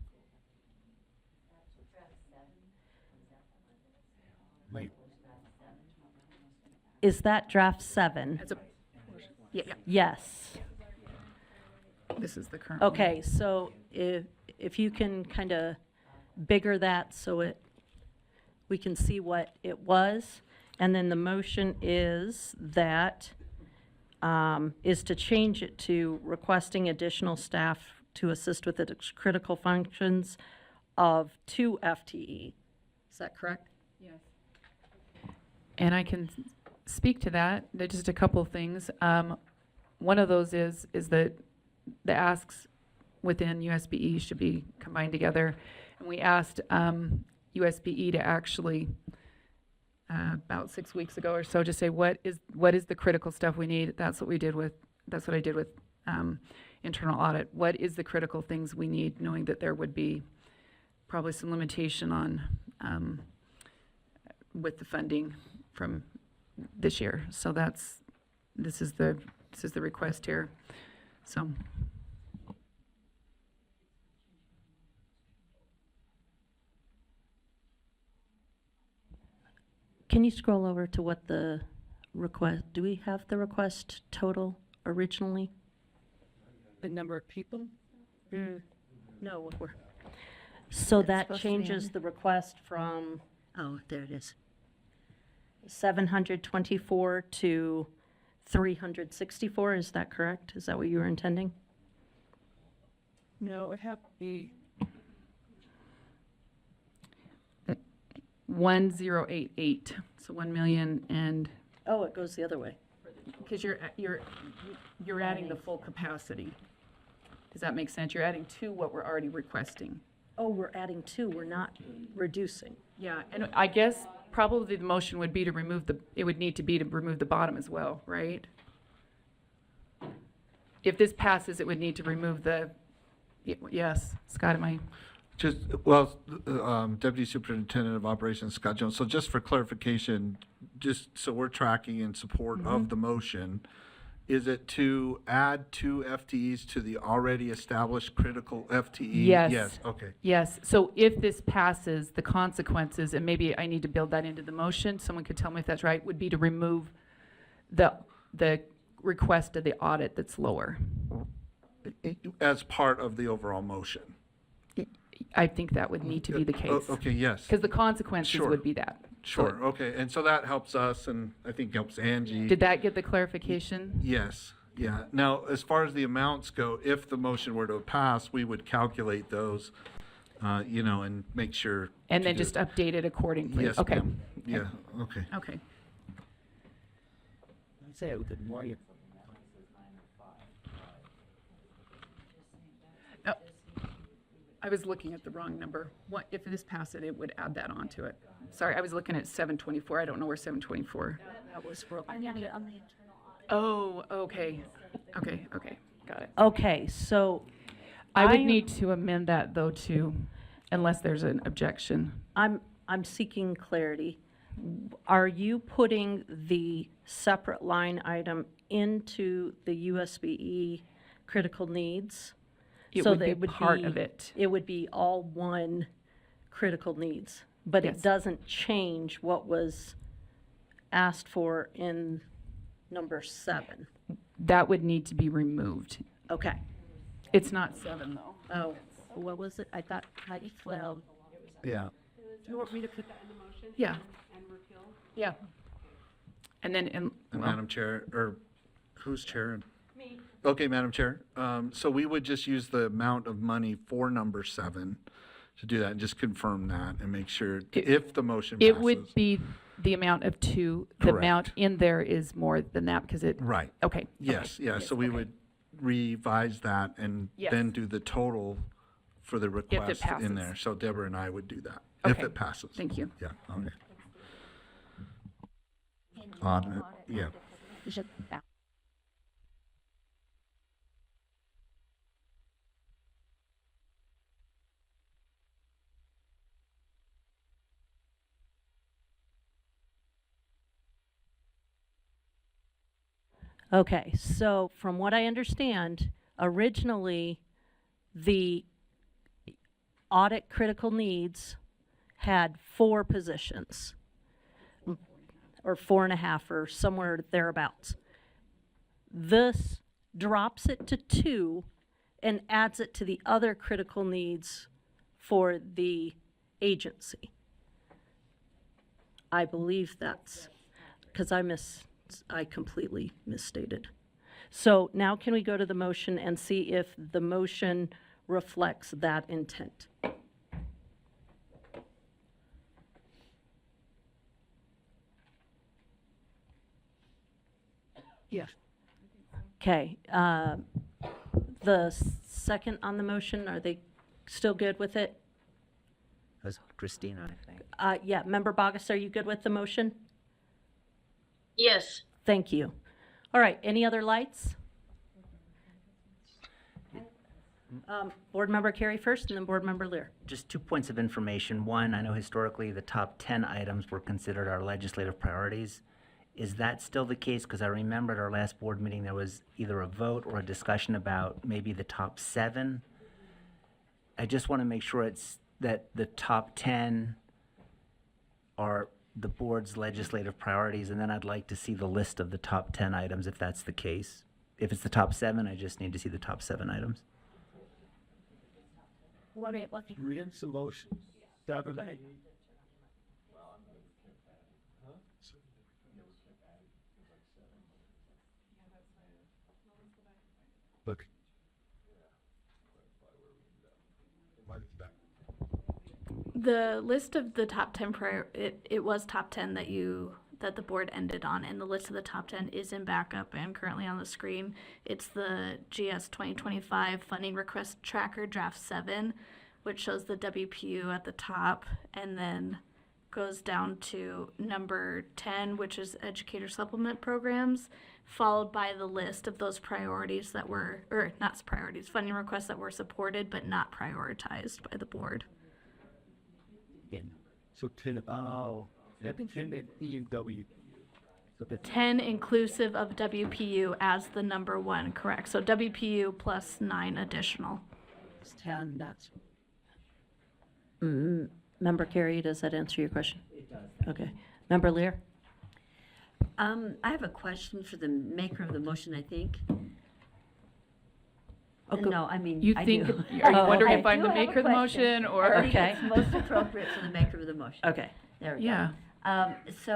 Is that draft 7? It's a, yeah, Yes. this is the current one. Okay, so if you can kind of bigger that so we can see what it was. And then the motion is that, is to change it to requesting additional staff to assist with the critical functions of 2 FTE. Is that correct? And I can speak to that. There's just a couple of things. One of those is that the asks within USBE should be combined together. And we asked USBE to actually about 6 weeks ago or so, to say what is the critical stuff we need. That's what I did with internal audit. What is the critical things we need, knowing that there would be probably some limitation on with the funding from this year. So this is the request here. So. Can you scroll over to what the request, do we have the request total originally? The number of people? No, so It's that supposed to be changes on the request from Oh, there it is. 724 to 364, is that correct? Is that what you were intending? No, it would have to be, 1088, so 1 million, and, Oh, it goes the other way. because you're adding the full capacity. Does that make sense? You're adding to what we're already requesting. Oh, we're adding 2, we're not reducing. Yeah, and I guess probably the motion would be to remove it would need to be to remove the bottom as well, right? If this passes, it would need to remove yes, Scott, am I? Just, well, Deputy Superintendent of Operations Scott Jones, so just for clarification, just so we're tracking in support of the motion, is it to add 2 FTEs to the already established critical FTE? Yes. Yes, okay. Yes, so if this passes, the consequences, and maybe I need to build that into the motion, someone could tell me if that's right, would be to remove the request of the audit that's lower. As part of the overall motion? I think that would need to be the Oh, case. okay, yes. Because the consequences Sure. would be that. Sure, okay, and so that helps us, and I think helps Angie. Did that get the clarification? Yes, yeah. Now, as far as the amounts go, if the motion were to pass, we would calculate those, and make sure. And to then do- just update it accordingly? Yes, Okay. ma'am. Yeah, okay. Okay. say it with more. Oh, I was looking at the wrong number. What, if this passed it would add that onto it. Sorry, I was looking at 724. I don't know where 724. That was for. Oh, okay. Okay, got it. Okay, so I would need to amend that though too, unless there's an objection. I'm seeking clarity. Are you putting the separate line item into the USBE critical needs? It So would that be part of it. It would be all one critical needs, but Yes. it doesn't change what was asked for in number 7. That would need to be removed. Okay. It's not 7 though. Oh, what was it? I thought, 12. Yeah. You want me to put that in the motion? Yeah. And repeal? Yeah. And then, And well, Madam Chair, or who's chair? Me. Okay, Madam Chair. So we would just use the amount of money for number 7 to do that and just confirm that and make sure if the motion passes. it would be the amount of 2. The Correct. amount in there is more than that because it, Right. okay. Yes, okay, yeah, so we okay. would revise that and Yes. then do the total for the request in passes. there. So Deborah and I would do that, if Okay. it passes. Thank you. Yeah, okay. On, yeah. Okay, so from what I understand, originally, the audit critical needs had 4 positions, or 4.5, or somewhere thereabouts. This drops it to 2 and adds it to the other critical needs for the agency. I believe that's, because I completely misstated. So now can we go to the motion and see if the motion reflects that intent? Yes. Okay, the second on the motion, are they still good with it? was Christina, I think. Yeah, Member Bogus, are you good with the motion? Yes. Thank you. All right, any other lights? Board Member Carey first, and then Board Member Lear. Just 2 points of information. One, I know historically the top 10 items were considered our legislative priorities. Is that still the case? Because I remember at our last board meeting, there was either a vote or a discussion about maybe the top 7. I just want to make sure that the top 10 are the board's legislative priorities, and then I'd like to see the list of the top 10 items if that's the case. If it's the top 7, I just need to see the top 7 items. Read some motion. Look. The list of the top 10 it was top 10 that the board ended on, and the list of the top 10 is in backup and currently on the screen. It's the GS 2025 funding request tracker draft 7, which shows the WPU at the top, and then goes down to number 10, which is educator supplement programs, followed by the list of those priorities that were, or not priorities, funding requests that were supported but not prioritized by the board. So 10, oh, 10 EW. 10 inclusive of WPU as the number 1, correct. So WPU plus 9 additional. 10, that's. Member Carey, does that answer your question? It does. Okay. Member Lear? I have a question for the maker of the motion, I think. No, I mean, You I think, do. are you wondering I if I'm do the have a maker of the question. motion, I or? think Okay. it's most appropriate for the maker of the motion. Okay. There we go. Yeah. And it's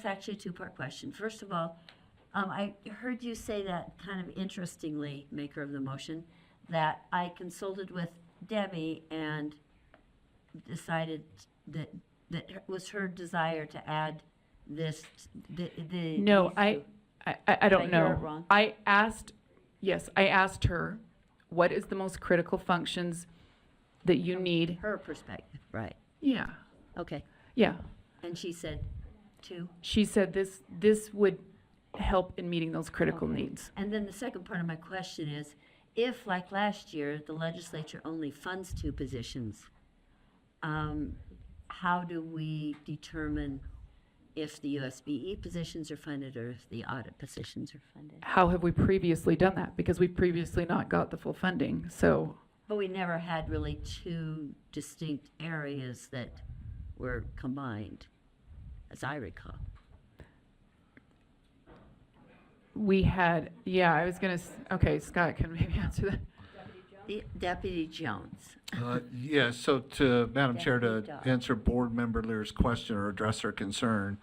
actually a two-part question. First of all, I heard you say that kind of interestingly, maker of the motion, that I consulted with Debbie and decided that it was her desire to add this, No, these I two. don't Did I hear it know. wrong? I asked her, what is the most critical functions that you need? Her perspective, right. Yeah, Okay. yeah. And she said two. She said this would help in meeting those critical Okay. needs. And then the second part of my question is, if, like last year, the legislature only funds 2 positions, how do we determine if the USBE positions are funded or if the audit positions are funded? How have we previously done that? Because we've previously not got the full funding, so. But we never had really 2 distinct areas that were combined, as I recall. We had, yeah, I was gonna, okay, Scott can maybe answer that. Deputy Jones. Yeah, so to, Madam Chair, to Deputy Dodd. answer Board Member Lear's question or address her concern,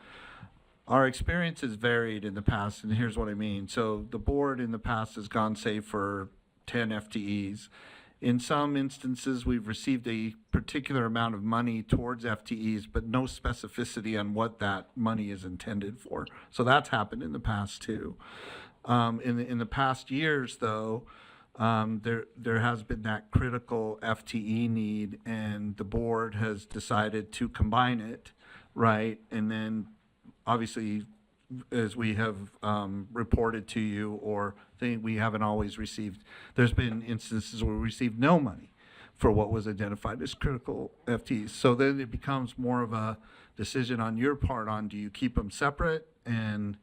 our experience has varied in the past, and here's what I mean. So the board in the past has gone, say, for 10 FTEs. In some instances, we've received a particular amount of money towards FTEs, but no specificity on what that money is intended for. So that's happened in the past too. In the past years, though, there has been that critical FTE need, and the board has decided to combine it, right? And then, obviously, as we have reported to you, or think we haven't always received, there's been instances where we received no money for what was identified as critical FTEs. So then it becomes more of a decision on your part on, do you keep them separate and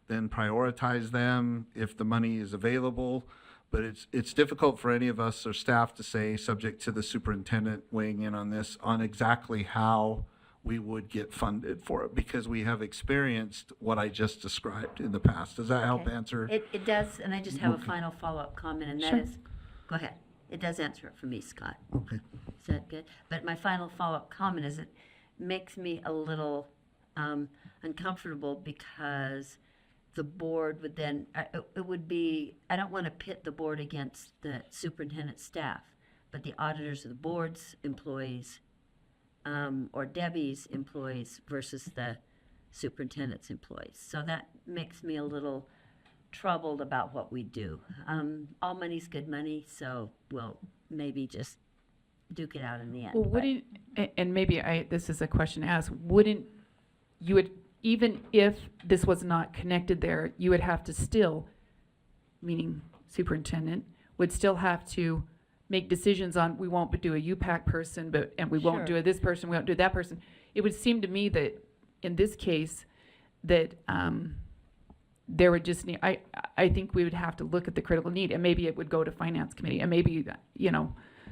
then prioritize them if the money is available? But it's difficult for any of us or staff to say, subject to the superintendent weighing in on this, on exactly how we would get funded for it, because we have experienced what I just described in the past. Does that help Okay. answer? It does, and I just have a final follow-up comment, and that Sure. is, go ahead. It does answer it for me, Scott. Okay. Is that good? But my final follow-up comment is it makes me a little uncomfortable because the board would then, it would be, I don't want to pit the board against the superintendent's staff, but the auditors of the board's employees or Debbie's employees versus the superintendent's employees. So that makes me a little troubled about what we do. All money's good money, so we'll maybe just duke it out in the end. Well, but- wouldn't, and maybe this is a question to ask, wouldn't you would, even if this was not connected there, you would have to still, meaning superintendent, would still have to make decisions on, we won't do a UPAC person, and we won't do this person, we won't do that person. It would seem to me that in this case, that there would just need, I think we would have to look at the critical need, and maybe it would go to finance committee, and maybe,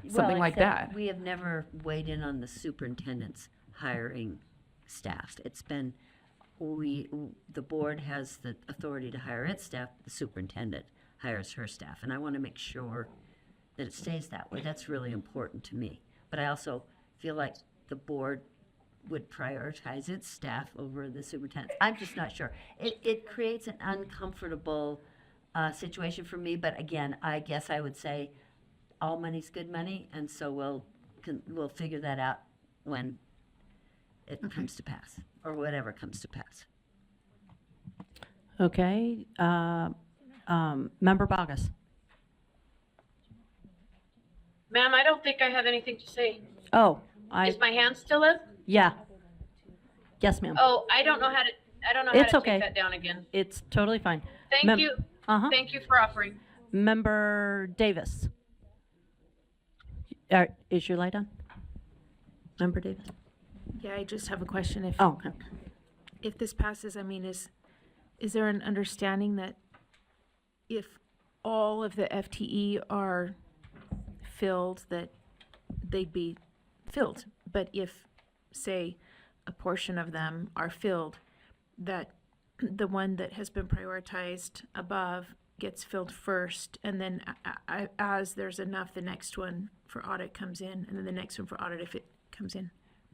something Well, like except that. We have never weighed in on the superintendent's hiring staff. It's been, the board has the authority to hire its staff, the superintendent hires her staff, and I want to make sure that it stays that way. That's really important to me. But I also feel like the board would prioritize its staff over the superintendent. I'm just not sure. It creates an uncomfortable situation for me, but again, I guess I would say all money's good money, and so we'll figure that out when it comes to pass, or whatever comes to pass. Okay, Member Bogus. Ma'am, I don't think I have anything to say. Oh, Is my hand still up? yeah. Yes, ma'am. Oh, I don't know how to It's okay. take that down again. It's totally fine. Thank you. Uh-huh. Thank you for offering. Member Davis. Is your light on? Member Davis? Yeah, I just have a question. Oh, okay. If this passes, I mean, is there an understanding that if all of the FTE are filled, that they'd be filled? But if, say, a portion of them are filled, that the one that has been prioritized above gets filled first, and then as there's enough, the next one for audit comes in, and then the next one for audit if it comes in?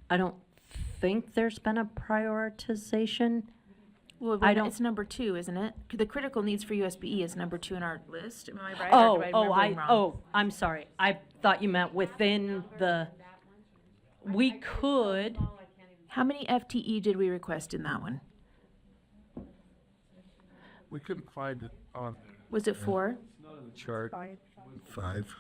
I don't think there's been a prioritization. Well, I don't- it's number 2, isn't it? The critical needs for USBE is number 2 in our list. Am I right? Or do I remember wrong? I'm sorry. I thought you meant within the, we could, How many FTE did we request in that one? We couldn't find it on Was it 4? chart. 5.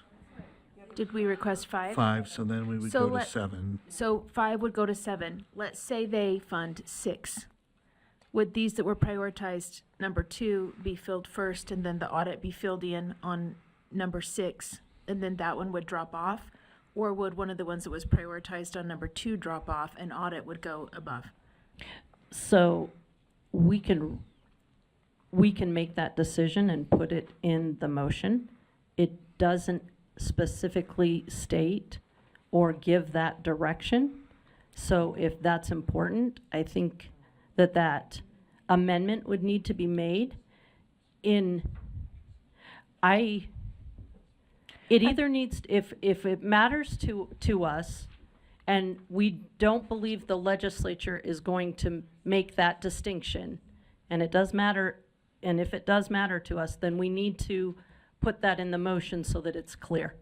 Did we request 5? 5, so then we would So go to let- 7. So 5 would go to 7. Let's say they fund 6. Would these that were prioritized, number 2, be filled first, and then the audit be filled in on number 6, and then that one would drop off? Or would one of the ones that was prioritized on number 2 drop off, and audit would go above? so we can make that decision and put it in the motion. It doesn't specifically state or give that direction. So if that's important, I think that amendment would need to be made it either needs, if it matters to us, and we don't believe the legislature is going to make that distinction, and it does matter, and if it does matter to us, then we need to put that in the motion so that it's clear.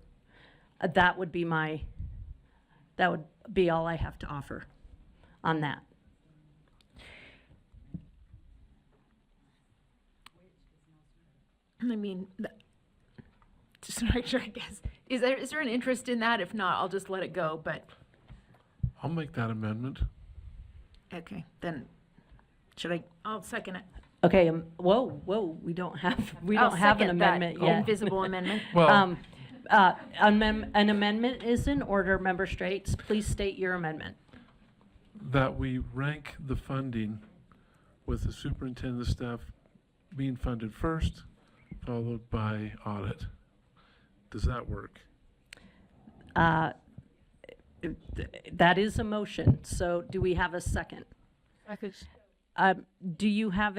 That would be all I have to offer on that. I mean, just to make sure, I guess. Is there an interest in that? If not, I'll just let it go, but, I'll make that amendment. okay, then, I'll second it. Okay, whoa, we don't have an I'll second that amendment yet. invisible amendment. Well, An amendment is in order, Member Straits. Please state your amendment. that we rank the funding with the superintendent staff being funded first, followed by audit. Does that work? That is a motion, so do we have a second? Do you have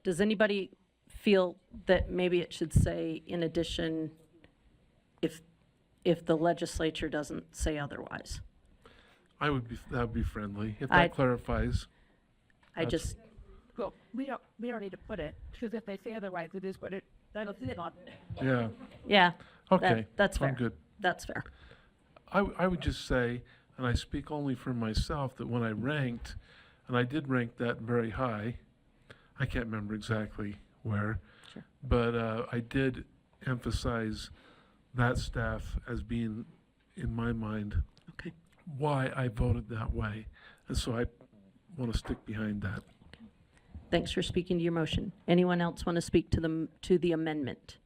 does anybody feel that maybe it should say, in addition, if the legislature doesn't say otherwise? That'd be friendly, if I- that clarifies. I just, Well, we don't need to put it, because if they say otherwise, it is what that'll sit on. Yeah, yeah. okay. That's fair. I'm good. That's fair. I would just say, and I speak only for myself, that when I ranked, and I did rank that very high, I can't remember exactly where, Sure. but I did emphasize that staff as being in my mind Okay. why I voted that way. And so I want to stick behind that. Thanks for speaking to your motion. Anyone else want to speak to the amendment?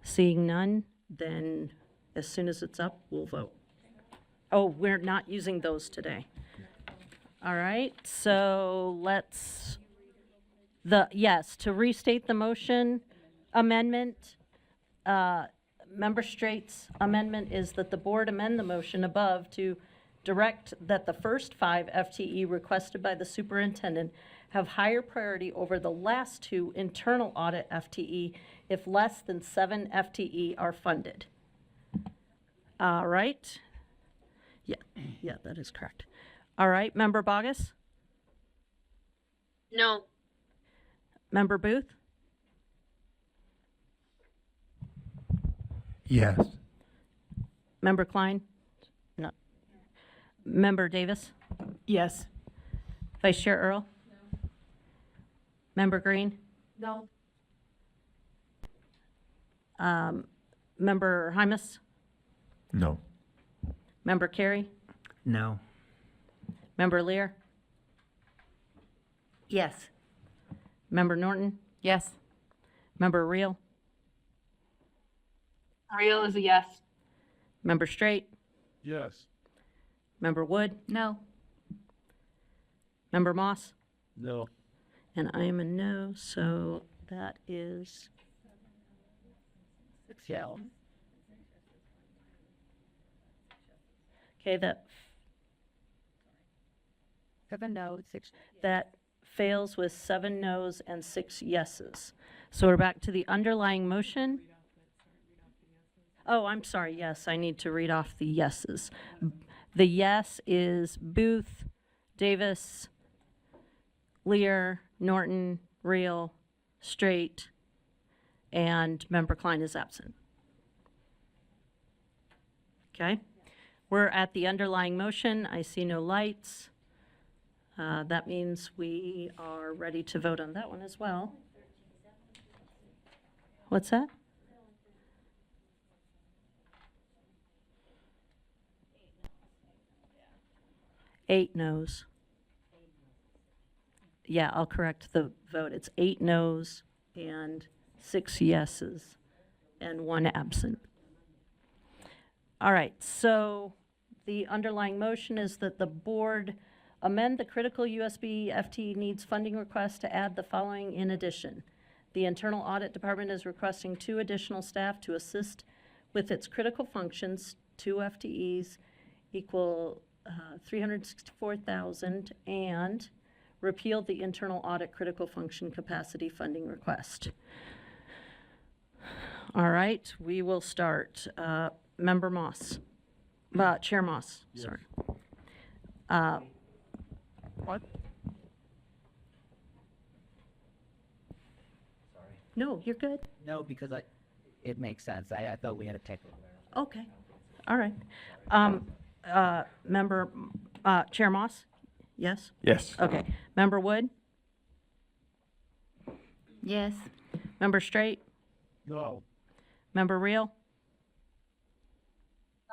Seeing none, then as soon as it's up, we'll vote. Oh, we're not using those today. All right, so yes, to restate the motion amendment, Member Straight's amendment is that the board amend the motion above to direct that the first 5 FTE requested by the superintendent have higher priority over the last 2 internal audit FTE if less than 7 FTE are funded. All right. Yeah, that is correct. All right, Member Bogus? No. Member Booth? Yes. Member Klein? No. Member Davis? Yes. Vice Chair Earl? Member Green? No. Member Hymus? No. Member Carey? No. Member Lear? Yes. Member Norton? Yes. Member Reel? Real is a yes. Member Straight? Yes. Member Wood? No. Member Moss? No. And I am a no, so that is 6 yes. Okay, that fails with 7 noes and 6 yeses. So we're back to the underlying motion. Oh, I'm sorry, yes, I need to read off the yeses. The yes is Booth, Davis, Lear, Norton, Reel, Straight, and Member Klein is absent. Okay, we're at the underlying motion. I see no lights. That means we are ready to vote on that one as well. What's that? Eight noes. Yeah, I'll correct the vote. It's 8 noes and 6 yeses and 1 absent. All right, so the underlying motion is that the board amend the critical USB FTE needs funding request to add the following in addition. The internal audit department is requesting 2 additional staff to assist with its critical functions. 2 FTEs equal 364,000, and repeal the internal audit critical function capacity funding request. All right, we will start. Member Moss, Chair Moss, sorry. What? No, you're good. No, because it makes sense. I thought we had a technical. Okay, all right. Member, Chair Moss? Yes? Yes. Okay. Member Wood? Yes. Member Straight? No. Member Reel?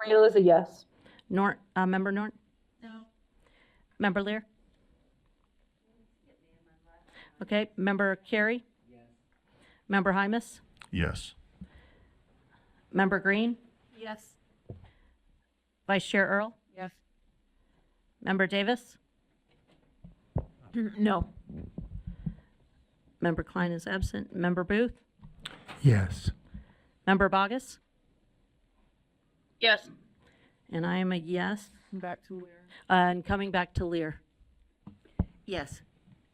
Real is a yes. Member Norton? No. Member Lear? Okay, Member Carey? Yes. Member Hymus? Yes. Member Green? Yes. Vice Chair Earl? Yes. Member Davis? No. Member Klein is absent. Member Booth? Yes. Member Bogus? Yes. And I am a yes. Back to Lear. And coming back to Lear. Yes.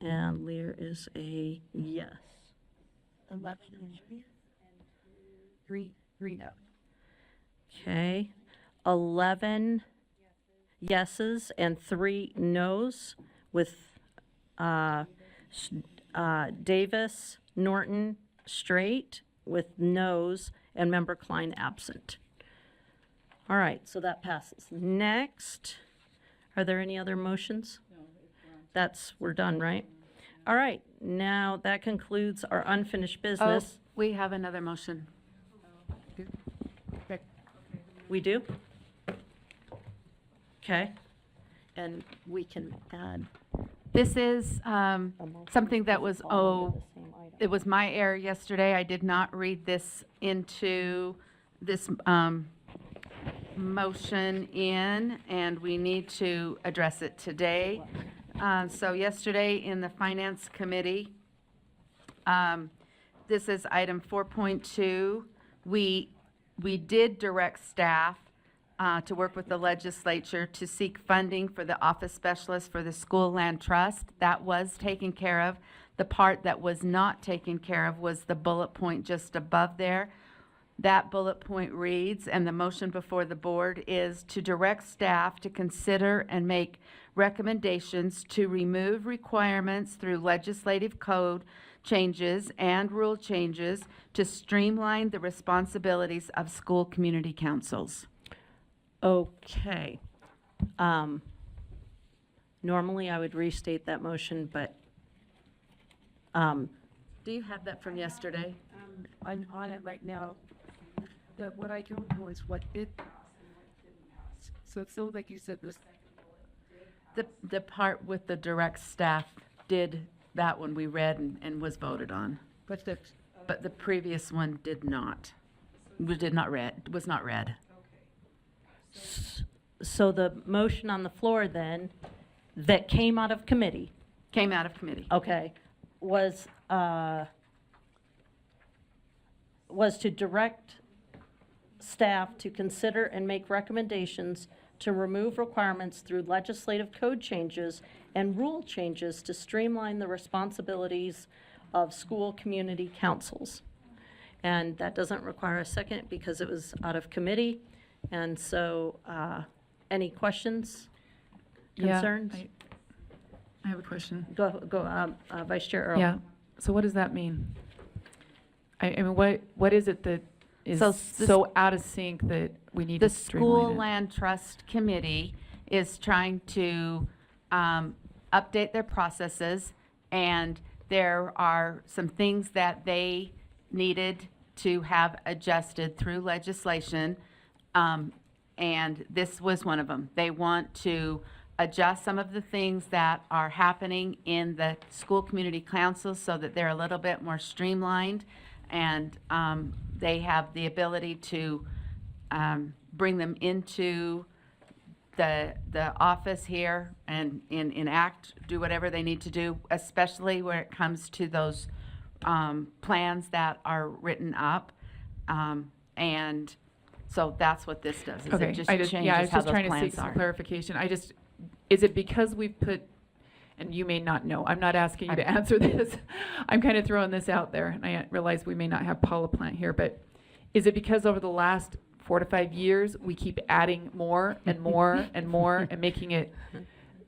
And Lear is a yes. 11 and 3 no. Okay. 11 yeses and 3 noes with Davis, Norton, Straight with noes, and Member Klein absent. All right, so that passes. Next, are there any other motions? We're done, right? All right, now that concludes our unfinished Oh, business. we have another motion. We do? Okay? And we can add. This is something that was, it was my error yesterday. I did not read this into this motion in, and we need to address it today. So yesterday in the Finance Committee, this is item 4.2. We did direct staff to work with the legislature to seek funding for the office specialist for the school land trust. That was taken care of. The part that was not taken care of was the bullet point just above there. That bullet point reads, and the motion before the board is to direct staff to consider and make recommendations to remove requirements through legislative code changes and rule changes to streamline the responsibilities of school community councils. Okay. Normally, I would restate that motion, but Do you have that from yesterday? I'm on it right now. What I don't know is what it. So it sounds like you said this. The part with the direct staff did, that one we read and was voted on. But the. But the previous one did not. Was not read. so the motion on the floor then, that came out of committee, Came out of committee. okay, was to direct staff to consider and make recommendations to remove requirements through legislative code changes and rule changes to streamline the responsibilities of school community councils. And that doesn't require a second because it was out of committee. And so, any questions, concerns? I have a question. Go, Vice Chair Earl. Yeah, so what does that mean? I mean, what is it that is So so out of sync that we need to The School streamline it? Land Trust Committee is trying to update their processes, and there are some things that they needed to have adjusted through legislation, and this was one of them. They want to adjust some of the things that are happening in the school community councils so that they're a little bit more streamlined, and they have the ability to bring them into the office here and enact, do whatever they need to do, especially when it comes to those plans that are written up. And so that's what this does, is Okay, it just I was changes how just those trying to seek plans some are. clarification. Is it because we've put, and you may not know, I'm not asking you to answer this. I'm kind of throwing this out there, and I realize we may not have Paula Plant here, but is it because over the last 4 to 5 years, we keep adding more and more and more and making it,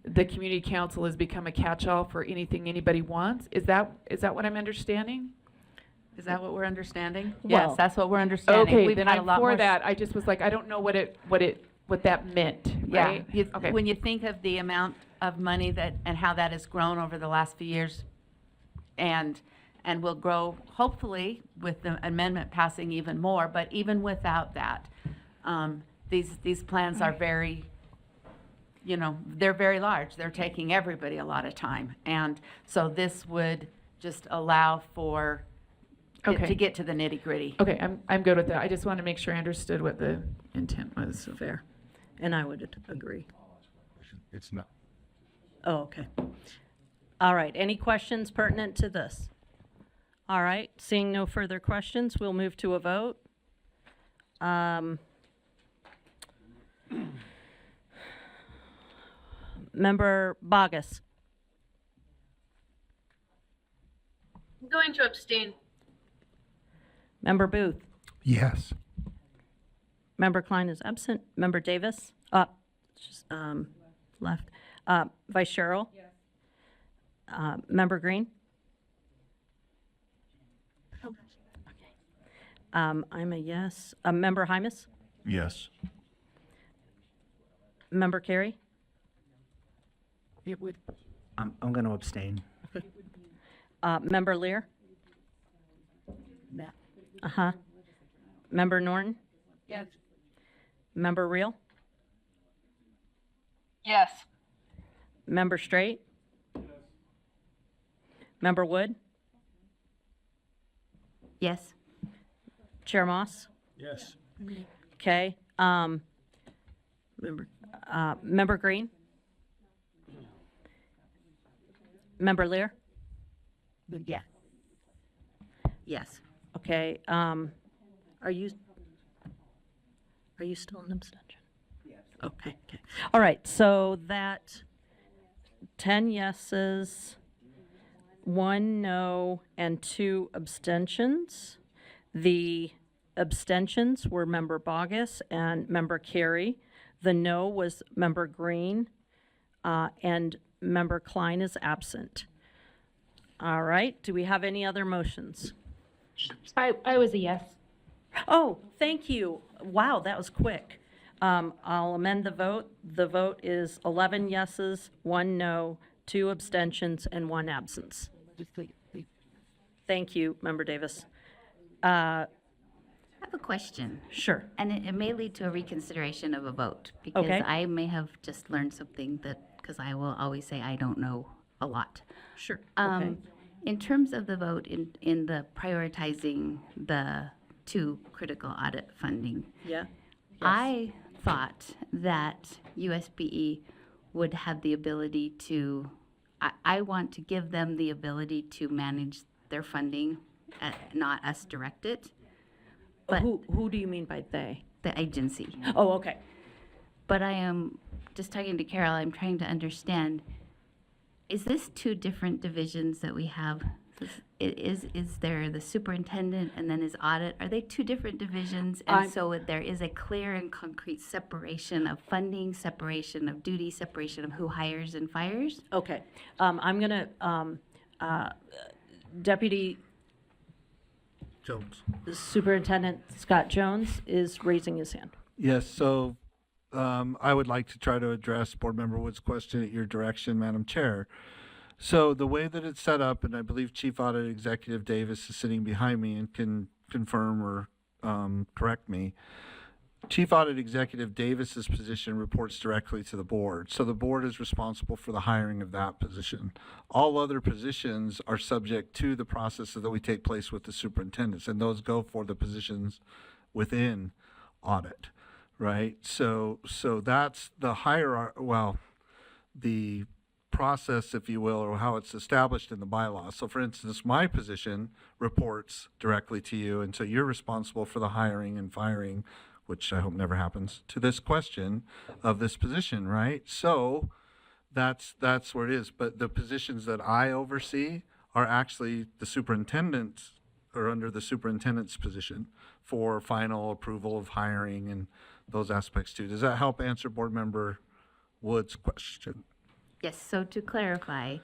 the community council has become a catch-all for anything anybody wants? Is that what I'm understanding? Is that what we're understanding? Well- Yes, that's what we're understanding. Okay, We've then had a I'm lot for more that. I just was like, I don't know what that meant, Yeah, right? Okay. when you think of the amount of money that, and how that has grown over the last few years, and will grow, hopefully, with the amendment passing even more, but even without that, these plans are very, they're very large. They're taking everybody a lot of time. And so this would just allow for it Okay. to get to the nitty-gritty. Okay, I'm good with that. I just want to make sure I understood what the intent was. So. Fair. And I would agree. It's not. Oh, okay. All right, any questions pertinent to this? All right, seeing no further questions, we'll move to a vote. Member Bogus, I'm going to abstain. Member Booth, Yes. Member Klein is absent, Member Davis, left, Vice Chair Earl? Yes. Member Green? I'm a yes. Member Hymas? Yes. Member Carey? It would. I'm going to abstain. Member Lear? Uh-huh. Member Norton? Yes. Member Reel? Yes. Member Straight? Member Wood? Yes. Chair Moss? Yes. Okay, Member Green? Member Lear? Yeah. Yes. Okay, are you still an abstention? Yes. Okay, okay. All right, so that 10 yeses, 1 no, and 2 abstentions. The abstentions were Member Bogus and Member Carey. The no was Member Green, and Member Klein is absent. All right, do we have any other motions? I was a yes. Oh, thank you. Wow, that was quick. I'll amend the vote. The vote is 11 yeses, 1 no, 2 abstentions, and 1 absence. Thank you, Member Davis. I have a question, Sure. and it may lead to a reconsideration of a vote, because Okay. I may have just learned something that, because I will always say I don't know a lot. Sure. Okay. In terms of the vote in the prioritizing the 2 critical audit funding, Yeah. I thought that USBE would have the ability to, I want to give them the ability to manage their funding, not us direct it, but Who do you mean by they? the agency. Oh, okay. But I am, just talking to Carol, I'm trying to understand, is this 2 different divisions that we have? Is there the superintendent and then his audit? Are they 2 different divisions? And so there is a clear and concrete separation of funding, separation of duty, separation of who hires and fires? Okay. I'm going to, Deputy Jones. Superintendent Scott Jones is raising his hand. Yes, so I would like to try to address Board Member Wood's question at your direction, Madam Chair. So the way that it's set up, and I believe Chief Audit Executive Davis is sitting behind me and can confirm or correct me. Chief Audit Executive Davis's position reports directly to the board. So the board is responsible for the hiring of that position. All other positions are subject to the processes that we take place with the superintendents, and those go for the positions within audit, right? So that's the hierarchy, well, the process, if you will, or how it's established in the bylaws. So for instance, my position reports directly to you, and so you're responsible for the hiring and firing, which I hope never happens, to this question of this position, right? So that's where it is. But the positions that I oversee are actually the superintendent's, or under the superintendent's position for final approval of hiring and those aspects too. Does that help answer Board Member Wood's question? Yes, so to clarify,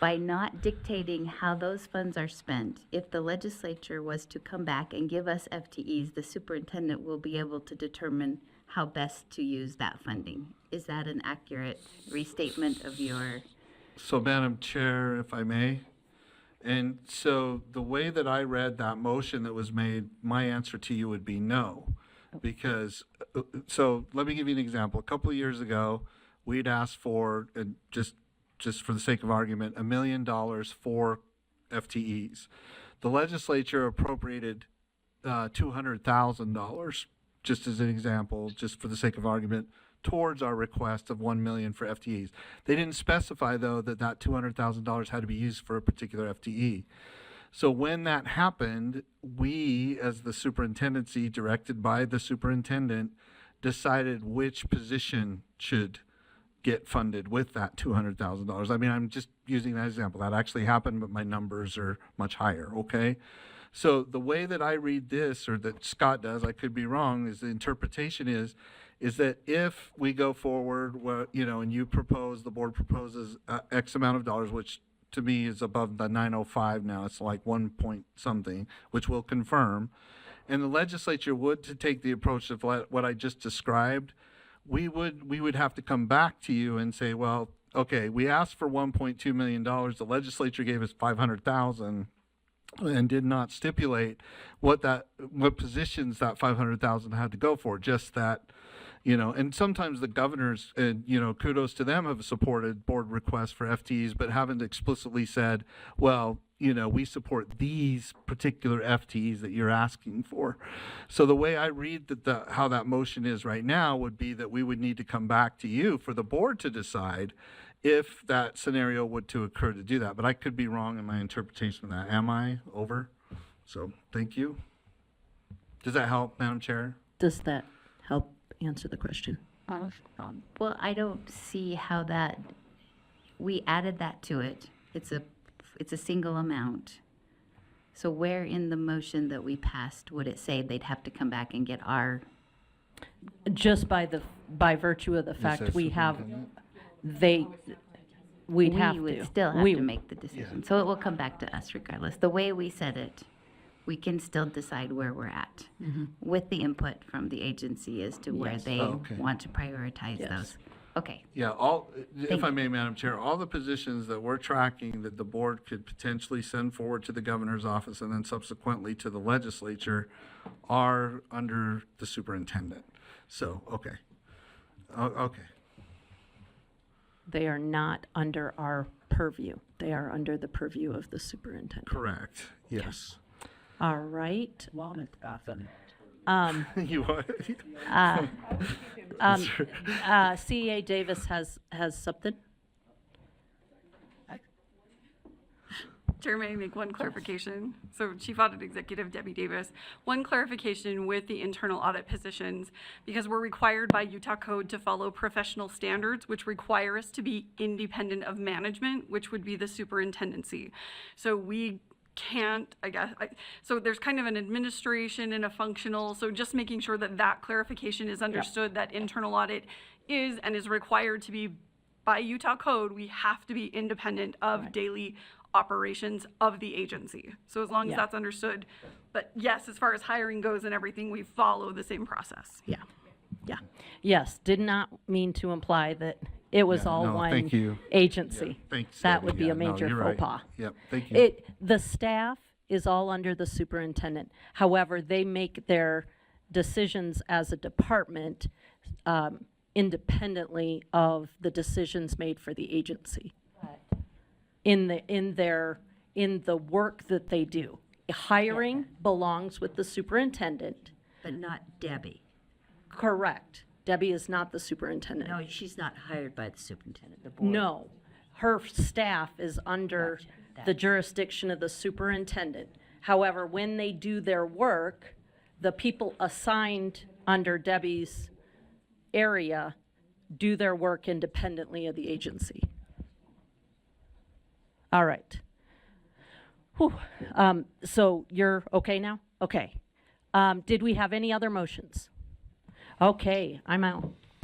by not dictating how those funds are spent, if the legislature was to come back and give us FTEs, the superintendent will be able to determine how best to use that funding. Is that an accurate restatement of your? So Madam Chair, if I may, and so the way that I read that motion that was made, my answer to you would be no. Because, so let me give you an example. A couple of years ago, we'd asked for, just for the sake of argument, $1 million for FTEs. The legislature appropriated $200,000, just as an example, just for the sake of argument, towards our request of $1 million for FTEs. They didn't specify, though, that $200,000 had to be used for a particular FTE. So when that happened, we, as the superintendency, directed by the superintendent, decided which position should get funded with that $200,000. I mean, I'm just using that example. That actually happened, but my numbers are much higher, okay? So the way that I read this, or that Scott does, I could be wrong, is the interpretation is that if we go forward, and you propose, the board proposes X amount of dollars, which to me is above the 905 now, it's like 1 point something, which we'll confirm, and the legislature would to take the approach of what I just described, we would have to come back to you and say, well, okay, we asked for $1.2 million. The legislature gave us $500,000 and did not stipulate what positions that $500,000 had to go for. Just that You know, and sometimes the governors, you know, kudos to them, have supported board requests for FTEs, but haven't explicitly said, well, you know, we support these particular FTEs that you're asking for. So the way I read that how that motion is right now would be that we would need to come back to you for the board to decide if that scenario would to occur to do that. But I could be wrong in my interpretation of that. Am I over? So thank you. Does that help, Madam Chair? Does that help answer the question? Well, I don't see how that, we added that to it. It's a single amount. So where in the motion that we passed would it say they'd have to come back and get our? Just by virtue of the fact we have, we'd have to. We would still have We- to make the decision. So it will come back to us regardless. The way we said it, we can still decide where we're at with the input from the agency as to where Yes. they Okay. want to prioritize Yes. those. Okay. Yeah, if I may, Madam Chair, all the positions that we're tracking that the board could potentially send forward to the governor's office and then subsequently to the legislature are under the superintendent. So, okay. Okay. They are not under our purview. They are under the purview of the superintendent. Correct. Yes. All right. Walnut Gotham. You are. CEA Davis has something? Chair, may I make one clarification? So Chief Audit Executive Debbie Davis, one clarification with the internal audit positions, because we're required by Utah Code to follow professional standards, which require us to be independent of management, which would be the superintendency. So we can't, so there's kind of an administration and a functional, so just making sure that that clarification is understood, that internal audit is and is required to be by Utah Code, we have to be independent of daily operations of the agency. So as long as Yeah. that's understood, but yes, as far as hiring goes and everything, we follow the same process. Yeah. Yes, did not mean to imply that it was Yeah, all no, one thank you. agency. Thanks. That Debbie. would be Yeah, a no, major you're faux right. pas. Yep, thank you. The staff is all under the superintendent. However, they make their decisions as a department independently of the decisions made for the agency. In the work that they do. Hiring belongs with the superintendent. But not Debbie. Correct. Debbie is not the superintendent. No, she's not hired by the superintendent, the board. No, her staff is under the jurisdiction of the superintendent. However, when they do their work, the people assigned under Debbie's area do their work independently of the agency. All right. Whew. So you're okay now? Okay. Did we have any other motions? Okay, I'm out.